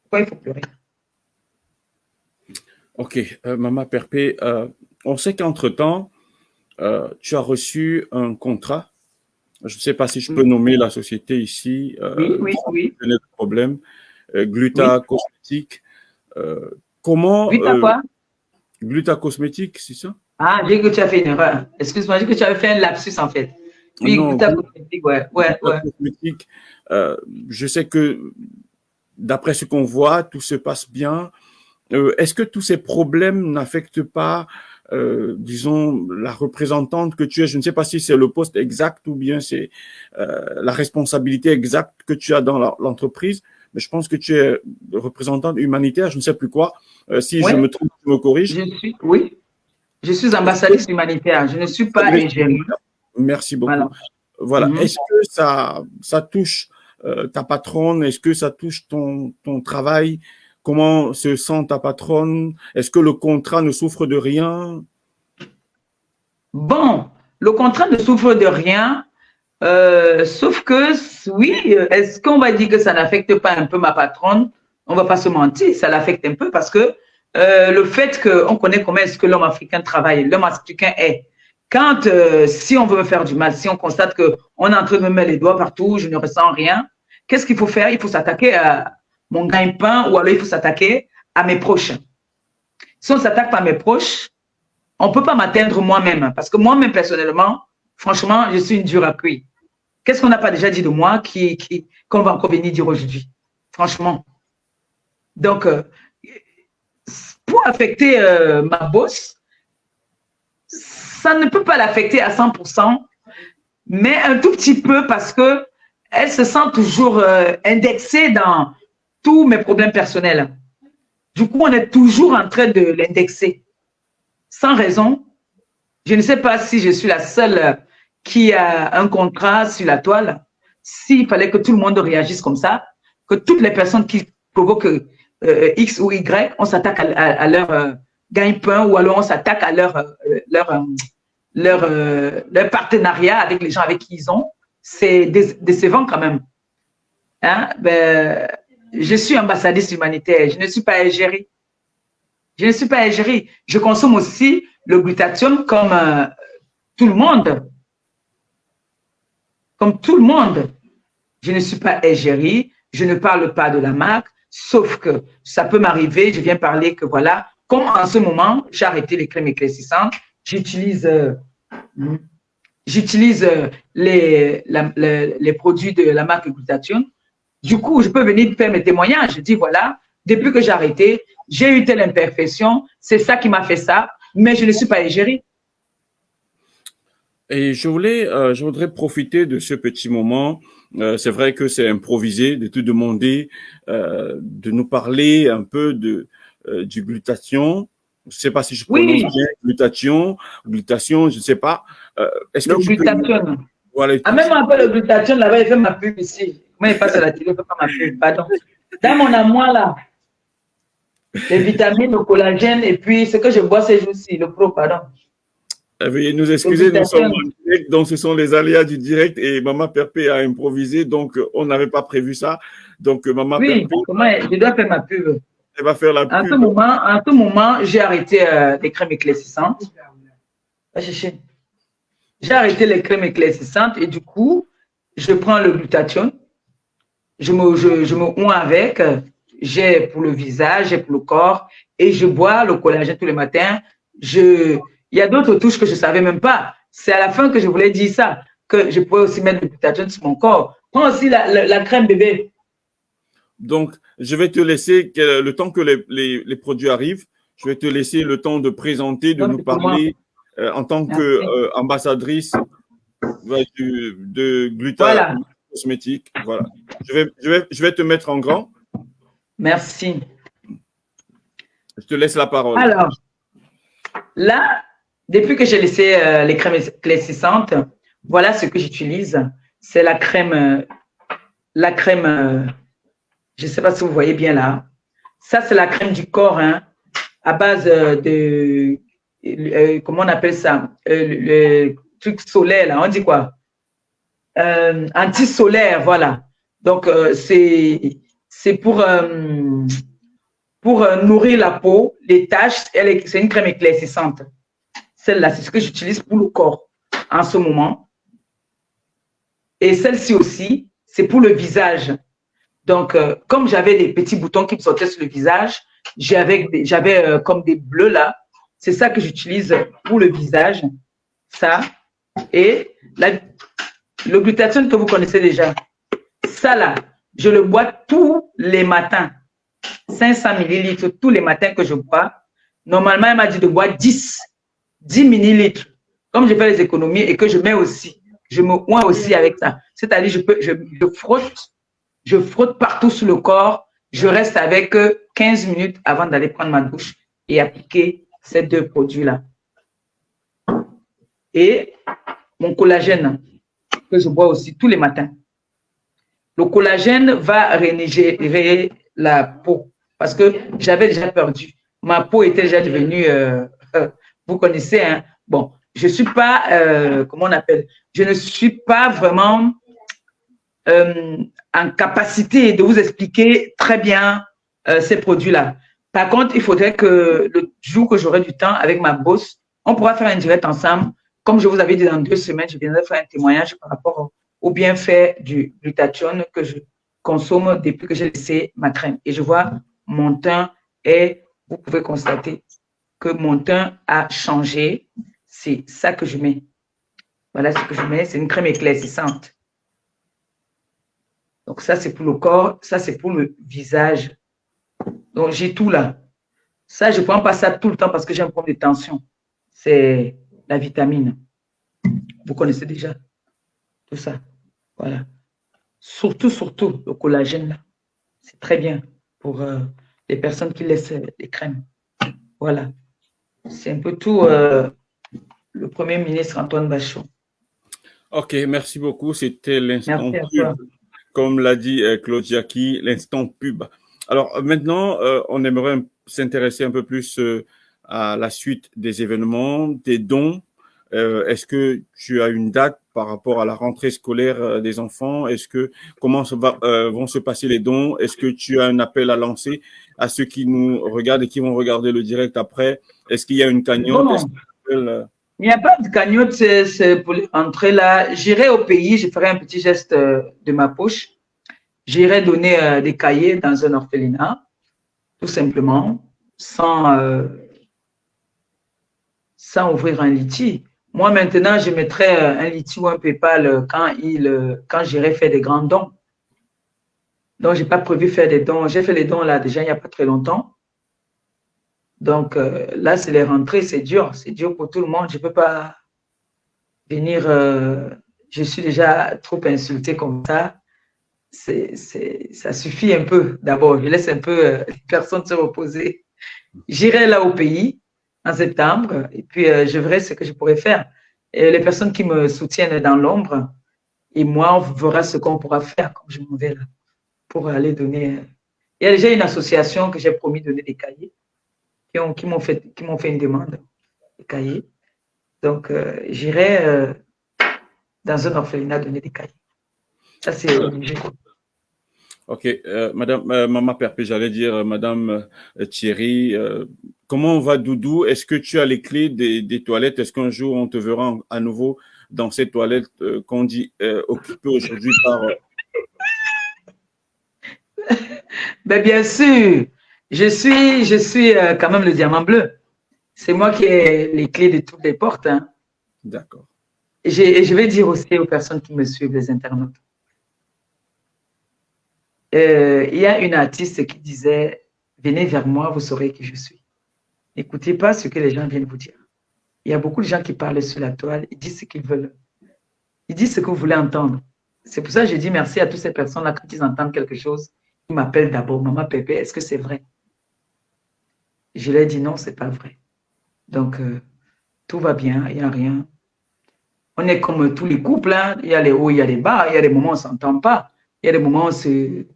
Pourquoi il faut pleurer? Ok, Maman Perpé, on sait qu'entre-temps, tu as reçu un contrat. Je ne sais pas si je peux nommer la société ici. Oui. Le problème. Gluta Cosmétique. Comment Gluta quoi? Gluta Cosmétique, c'est ça? Ah, j'ai dit que tu as fait une erreur. Excuse-moi, j'ai dit que tu avais fait un lapsus en fait. Oui, Non, Gluta Cosmétique, ouais. Cosmétique, je sais que d'après ce qu'on voit, tout se passe bien. Est-ce que tous ces problèmes n'affectent pas, disons, la représentante que tu es? Je ne sais pas si c'est le poste exact ou bien c'est la responsabilité exacte que tu as dans l'entreprise, mais je pense que tu es représentante humanitaire, je ne sais plus quoi. Si je me trompe, tu me corriges. Je suis ambassadrice humanitaire. Je ne suis pas égérie. Merci beaucoup. Voilà. Est-ce que ça touche ta patronne? Est-ce que ça touche ton travail? Comment se sent ta patronne? Est-ce que le contrat ne souffre de rien? Bon, le contrat ne souffre de rien, sauf que, oui, est-ce qu'on va dire que ça n'affecte pas un peu ma patronne? On ne va pas se mentir, ça l'affecte un peu parce que le fait qu'on connaît comment est-ce que l'homme africain travaille, l'homme africain est. Quand, si on veut me faire du mal, si on constate qu'on est en train de me mettre les doigts partout, je ne ressens rien, qu'est-ce qu'il faut faire? Il faut s'attaquer à mon gagne-pain ou alors il faut s'attaquer à mes proches. Si on s'attaque pas à mes proches, on ne peut pas m'atteindre moi-même parce que moi-même, personnellement, franchement, je suis une dure à cuire. Qu'est-ce qu'on n'a pas déjà dit de moi qu'on va encore venir dire aujourd'hui? Franchement. Donc, pour affecter ma boss, ça ne peut pas l'affecter à 100%, mais un tout petit peu parce que elle se sent toujours indexée dans tous mes problèmes personnels. Du coup, on est toujours en train de l'indexer. Sans raison. Je ne sais pas si je suis la seule qui a un contrat sur la toile. S'il fallait que tout le monde réagisse comme ça, que toutes les personnes qui provoquent X ou Y, on s'attaque à leur gagne-pain ou alors on s'attaque à leur partenariat avec les gens avec qui ils ont, c'est décevant quand même. Hein? Je suis ambassadrice humanitaire, je ne suis pas égérie. Je ne suis pas égérie. Je consomme aussi le glutathione comme tout le monde. Comme tout le monde. Je ne suis pas égérie, je ne parle pas de la marque, sauf que ça peut m'arriver, je viens parler que voilà, comme en ce moment, j'ai arrêté les crèmes éclaircissantes, j'utilise les produits de la marque glutathione. Du coup, je peux venir faire mes témoignages. Je dis, voilà, depuis que j'ai arrêté, j'ai eu telle imperfection, c'est ça qui m'a fait ça, mais je ne suis pas égérie. Et je voudrais profiter de ce petit moment. C'est vrai que c'est improvisé de te demander de nous parler un peu du glutathion. Je ne sais pas si je prononce bien glutation, je ne sais pas. Est-ce que le glutathion. Voilà. Ah, même un peu le glutathion, là-bas, il fait ma pub ici. Moi, il passe à la télé, il fait pas ma pub, pardon. Dans mon amour, là, les vitamines, le collagène, et puis ce que je bois ces jours-ci, le pro, pardon. Veuillez nous excuser, nous sommes en direct, donc ce sont les aléas du direct et Maman Perpé a improvisé, donc on n'avait pas prévu ça. Donc Maman Perpé. Comment je dois faire ma pub. Elle va faire la pub. En tout moment, j'ai arrêté les crèmes éclaircissantes. J'ai arrêté les crèmes éclaircissantes et du coup, je prends le glutathione, je me oins avec, j'ai pour le visage, j'ai pour le corps et je bois le collagène tous les matins. Il y a d'autres touches que je ne savais même pas. C'est à la fin que je voulais dire ça, que je pouvais aussi mettre le glutathione sur mon corps. Prends aussi la crème bébé. Donc, je vais te laisser, le temps que les produits arrivent, je vais te laisser le temps de présenter, de nous parler en tant qu'ambassadrice de Gluta Cosmétique. Voilà. Je vais te mettre en grand. Merci. Je te laisse la parole. Alors, là, depuis que j'ai laissé les crèmes éclaircissantes, voilà ce que j'utilise. C'est la crème, je ne sais pas si vous voyez bien là. Ça, c'est la crème du corps, hein, à base de, comment on appelle ça, le truc solaire, là, on dit quoi? Anti-solaire, voilà. Donc, c'est pour nourrir la peau, les taches. C'est une crème éclaircissante. Celle-là, c'est ce que j'utilise pour le corps en ce moment. Et celle-ci aussi, c'est pour le visage. Donc, comme j'avais des petits boutons qui me sortaient sur le visage, j'avais comme des bleus là. C'est ça que j'utilise pour le visage. Ça. Et le glutathione que vous connaissez déjà. Ça là, je le bois tous les matins. 500 millilitres tous les matins que je bois. Normalement, elle m'a dit de boire 10 millilitres. Comme je fais les économies et que je mets aussi, je me oins aussi avec ça. C'est-à-dire, je frotte partout sur le corps. Je reste avec 15 minutes avant d'aller prendre ma douche et appliquer ces deux produits-là. Et mon collagène que je bois aussi tous les matins. Le collagène va régénérer la peau parce que j'avais déjà perdu. Ma peau était déjà devenue, vous connaissez, hein? Bon, je ne suis pas, comment on appelle, je ne suis pas vraiment en capacité de vous expliquer très bien ces produits-là. Par contre, il faudrait que le jour que j'aurai du temps avec ma boss, on pourra faire un direct ensemble. Comme je vous avais dit, dans 2 semaines, je viendrai faire un témoignage par rapport au bienfait du glutathione que je consomme depuis que j'ai laissé ma crème. Et je vois mon teint et vous pouvez constater que mon teint a changé. C'est ça que je mets. Voilà ce que je mets. C'est une crème éclaircissante. Donc ça, c'est pour le corps. Ça, c'est pour le visage. Donc, j'ai tout là. Ça, je ne prends pas ça tout le temps parce que j'ai un problème de tension. C'est la vitamine. Vous connaissez déjà tout ça. Voilà. Surtout, le collagène là. C'est très bien pour les personnes qui laissent les crèmes. Voilà. C'est un peu tout le Premier ministre Antoine Bachot. Ok, merci beaucoup. C'était l'instant pub. Comme l'a dit Claude Jacqui, l'instant pub. Alors maintenant, on aimerait s'intéresser un peu plus à la suite des événements, des dons. Est-ce que tu as une date par rapport à la rentrée scolaire des enfants? Comment vont se passer les dons? Est-ce que tu as un appel à lancer à ceux qui nous regardent et qui vont regarder le direct après? Est-ce qu'il y a une cagnotte? Il n'y a pas de cagnotte, c'est pour entrer là. J'irai au pays, je ferai un petit geste de ma poche. J'irai donner des cahiers dans un orphelinat, tout simplement, sans ouvrir un litchi. Moi, maintenant, je mettrai un litchi ou un PayPal quand j'irai faire des grands dons. Donc, je n'ai pas prévu faire des dons. J'ai fait les dons là déjà il n'y a pas très longtemps. Donc, là, c'est les rentrées, c'est dur. C'est dur pour tout le monde. Je ne peux pas venir. Je suis déjà trop insultée comme ça. Ça suffit un peu. D'abord, je laisse un peu les personnes se reposer. J'irai là au pays en septembre et puis je verrai ce que je pourrais faire. Et les personnes qui me soutiennent dans l'ombre et moi, on verra ce qu'on pourra faire comme je m'en vais là pour aller donner. Il y a déjà une association que j'ai promis de donner des cahiers qui m'ont fait une demande des cahiers. Donc, j'irai dans un orphelinat donner des cahiers. Ça, c'est obligé. Ok, Madame Maman Perpé, j'allais dire Madame Thierry, comment va Doudou? Est-ce que tu as les clés des toilettes? Est-ce qu'un jour on te verra à nouveau dans ces toilettes qu'on dit occupées aujourd'hui par… Ben, bien sûr, je suis quand même le diamant bleu. C'est moi qui ai les clés de toutes les portes. Hein. D'accord. Et je vais dire aussi aux personnes qui me suivent, les internautes. Il y a une artiste qui disait « Venez vers moi, vous saurez qui je suis ». N'écoutez pas ce que les gens viennent vous dire. Il y a beaucoup de gens qui parlent sur la toile, ils disent ce qu'ils veulent. Ils disent ce que vous voulez entendre. C'est pour ça que je dis merci à toutes ces personnes-là quand ils entendent quelque chose. Ils m'appellent d'abord « Maman Pépé, est-ce que c'est vrai ?» Je leur dis « Non, ce n'est pas vrai ». Donc, tout va bien, il n'y a rien. On est comme tous les couples, hein. Il y a les hauts, il y a les bas, il y a des moments où on ne s'entend pas, il y a des moments où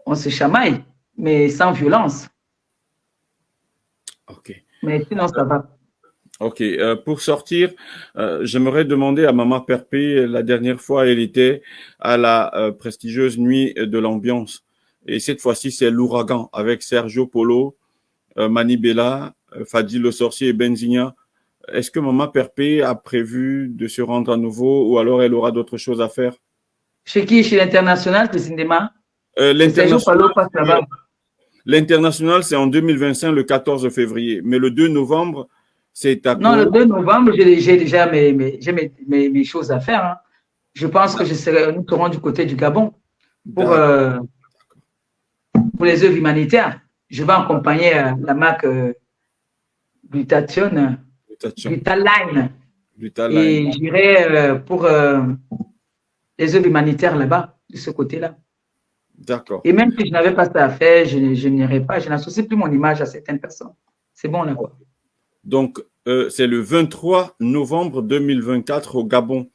on se chamaille, mais sans violence. Ok. Mais sinon, ça va. Ok, pour sortir, j'aimerais demander à Mama Perpé, la dernière fois, elle était à la prestigieuse nuit de l'ambiance. Et cette fois-ci, c'est l'ouragan avec Sergio Polo, Mani Bella, Fadi le sorcier et Benzinia. Est-ce que Mama Perpé a prévu de se rendre à nouveau ou alors elle aura d'autres choses à faire? Chez qui? Chez l'international, le cinéma. L'international, passe là-bas. l'international, c'est en 2025, le 14 février. Mais le 2 novembre, c'est à Non, le Pau. 2 novembre, j'ai déjà mes choses à faire. Hein. Je pense que nous serons du côté du Gabon pour les œuvres humanitaires. Je vais accompagner la marque Glutathione, Glutaline. Et j'irai pour les œuvres humanitaires là-bas, de ce côté-là. D'accord. Et même si je n'avais pas ça à faire, je n'irai pas. Je n'associe plus mon image à certaines personnes. C'est bon là, quoi. Donc, c'est le 23 novembre 2024 au Gabon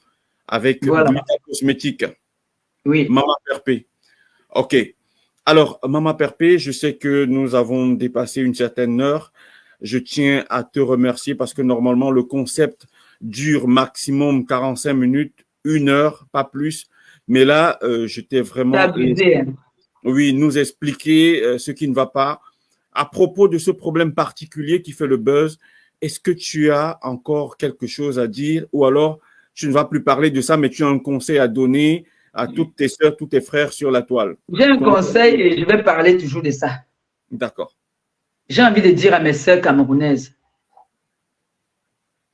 avec Voilà. Gluta Cosmétique. Oui. Mama Perpé. OK. Alors, Mama Perpé, je sais que nous avons dépassé une certaine heure. Je tiens à te remercier parce que normalement, le concept dure maximum 45 minutes, 1 heure, pas plus. Mais là, je t'ai vraiment… Abusé, hein. Oui, nous expliquer ce qui ne va pas. À propos de ce problème particulier qui fait le buzz, est-ce que tu as encore quelque chose à dire ou alors tu ne vas plus parler de ça, mais tu as un conseil à donner à toutes tes sœurs, tous tes frères sur la toile? J'ai un conseil et je vais parler toujours de ça. D'accord. J'ai envie de dire à mes sœurs camerounaises,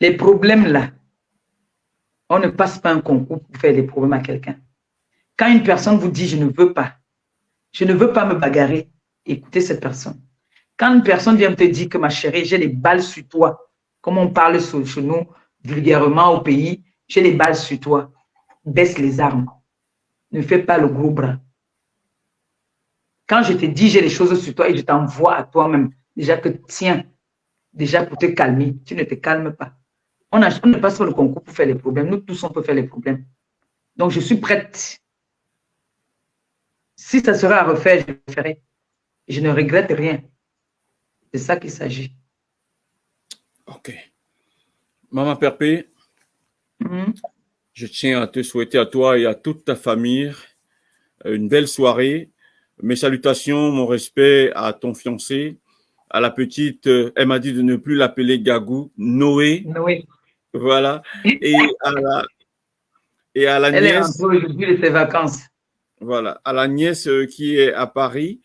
les problèmes là, on ne passe pas un concours pour faire des problèmes à quelqu'un. Quand une personne vous dit « je ne veux pas me bagarrer », écoutez cette personne. Quand une personne vient te dire que ma chérie, j'ai les balles sur toi, comme on parle chez nous vulgairement au pays, j'ai les balles sur toi, baisse les armes. Ne fais pas le gros bras. Quand je te dis j'ai les choses sur toi et je t'envoie à toi-même, déjà que tiens, déjà pour te calmer, tu ne te calmes pas. On ne passe pas le concours pour faire les problèmes. Nous tous, on peut faire les problèmes. Donc, je suis prête. Si ça sera à refaire, je le ferai. Je ne regrette rien. C'est ça qu'il s'agit. OK. Mama Perpé, je tiens à te souhaiter à toi et à toute ta famille une belle soirée. Mes salutations, mon respect à ton fiancé, à la petite, elle m'a dit de ne plus l'appeler Gagou, Noé. Noé. Voilà. Et à la Elle nièce. est rentrée aujourd'hui de ses vacances. Voilà. À la nièce qui est à Paris,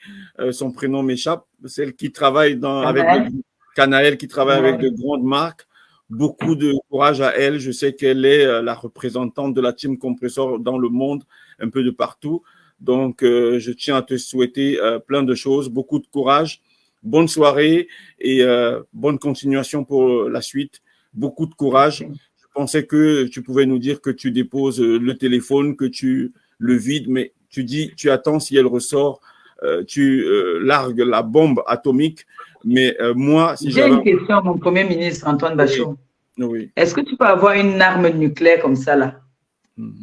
son prénom m'échappe, celle qui travaille avec Canaël, qui travaille avec de grandes marques. Beaucoup de courage à elle. Je sais qu'elle est la représentante de la team Compressor dans le monde, un peu de partout. Donc, je tiens à te souhaiter plein de choses, beaucoup de courage, bonne soirée et bonne continuation pour la suite. Beaucoup de courage. Je pensais que tu pouvais nous dire que tu déposes le téléphone, que tu le vides, mais tu dis, tu attends si elle ressort, tu largues la bombe atomique. Mais moi, si j'ai une question à mon Premier ministre, Antoine Bachot. Oui. Est-ce que tu peux avoir une arme nucléaire comme ça, là?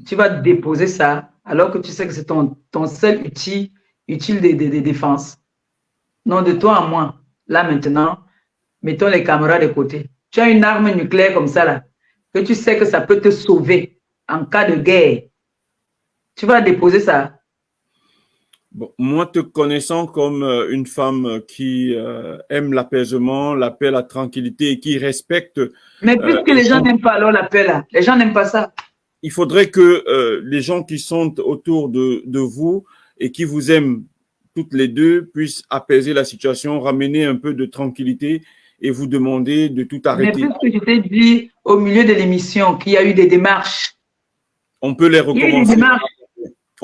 Tu vas déposer ça, alors que tu sais que c'est ton seul utile de défense. Non, de toi à moi. Là, maintenant, mettons les caméras de côté. Tu as une arme nucléaire comme ça, là, que tu sais que ça peut te sauver en cas de guerre. Tu vas déposer ça. Bon, moi, te connaissant comme une femme qui aime l'apaisement, la paix, la tranquillité et qui respecte… Mais puisque les gens n'aiment pas alors la paix, là, les gens n'aiment pas ça. Il faudrait que les gens qui sont autour de vous et qui vous aiment toutes les deux puissent apaiser la situation, ramener un peu de tranquillité et vous demander de tout arrêter. Mais puisque je t'ai dit au milieu de l'émission qu'il y a eu des démarches. On peut les recommencer. Il y a eu des démarches.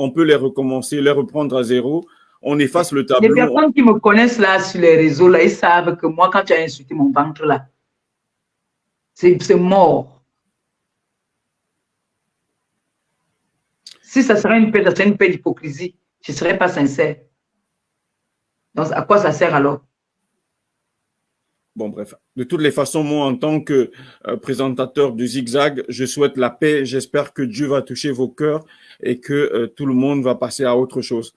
On peut les recommencer, les reprendre à zéro. On efface le tableau. Les personnes qui me connaissent là sur les réseaux, là, ils savent que moi, quand tu as insulté mon ventre là, c'est mort. Si ça serait une paix, ça serait une paix d'hypocrisie. Je ne serais pas sincère. Donc, à quoi ça sert alors? Bon, bref. De toutes les façons, moi, en tant que présentateur du Zigzag, je souhaite la paix. J'espère que Dieu va toucher vos cœurs et que tout le monde va passer à autre chose.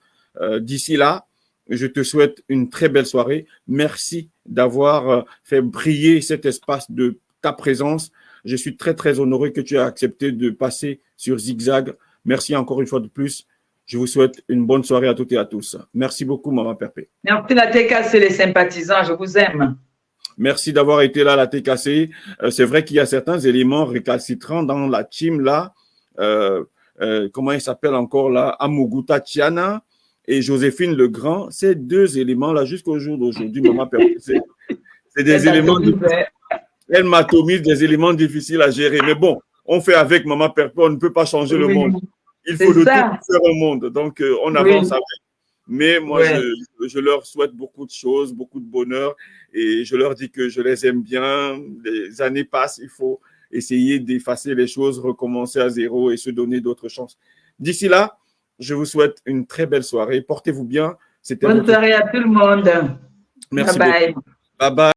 D'ici là, je te souhaite une très belle soirée. Merci d'avoir fait briller cet espace de ta présence. Je suis très, très honoré que tu aies accepté de passer sur Zigzag. Merci encore une fois de plus. Je vous souhaite une bonne soirée à toutes et à tous. Merci beaucoup, Maman Perpé. Merci la TKC, les sympathisants, je vous aime. Merci d'avoir été là, la TKC. C'est vrai qu'il y a certains éléments récalcitrants dans la team là. Comment il s'appelle encore là? Amuguta Tiana et Joséphine Legrand. Ces deux éléments-là, jusqu'au jour d'aujourd'hui, Maman Perpé, c'est des éléments difficiles. Elle m'atomise des éléments difficiles à gérer. Mais bon, on fait avec Maman Perpé, on ne peut pas changer le monde. Il faut de tout faire un monde. Donc, on avance avec. Mais moi, je leur souhaite beaucoup de choses, beaucoup de bonheur. Et je leur dis que je les aime bien. Les années passent, il faut essayer d'effacer les choses, recommencer à zéro et se donner d'autres chances. D'ici là, je vous souhaite une très belle soirée. Portez-vous bien. Bonne soirée à tout le monde. Merci bye bye. Bye bye.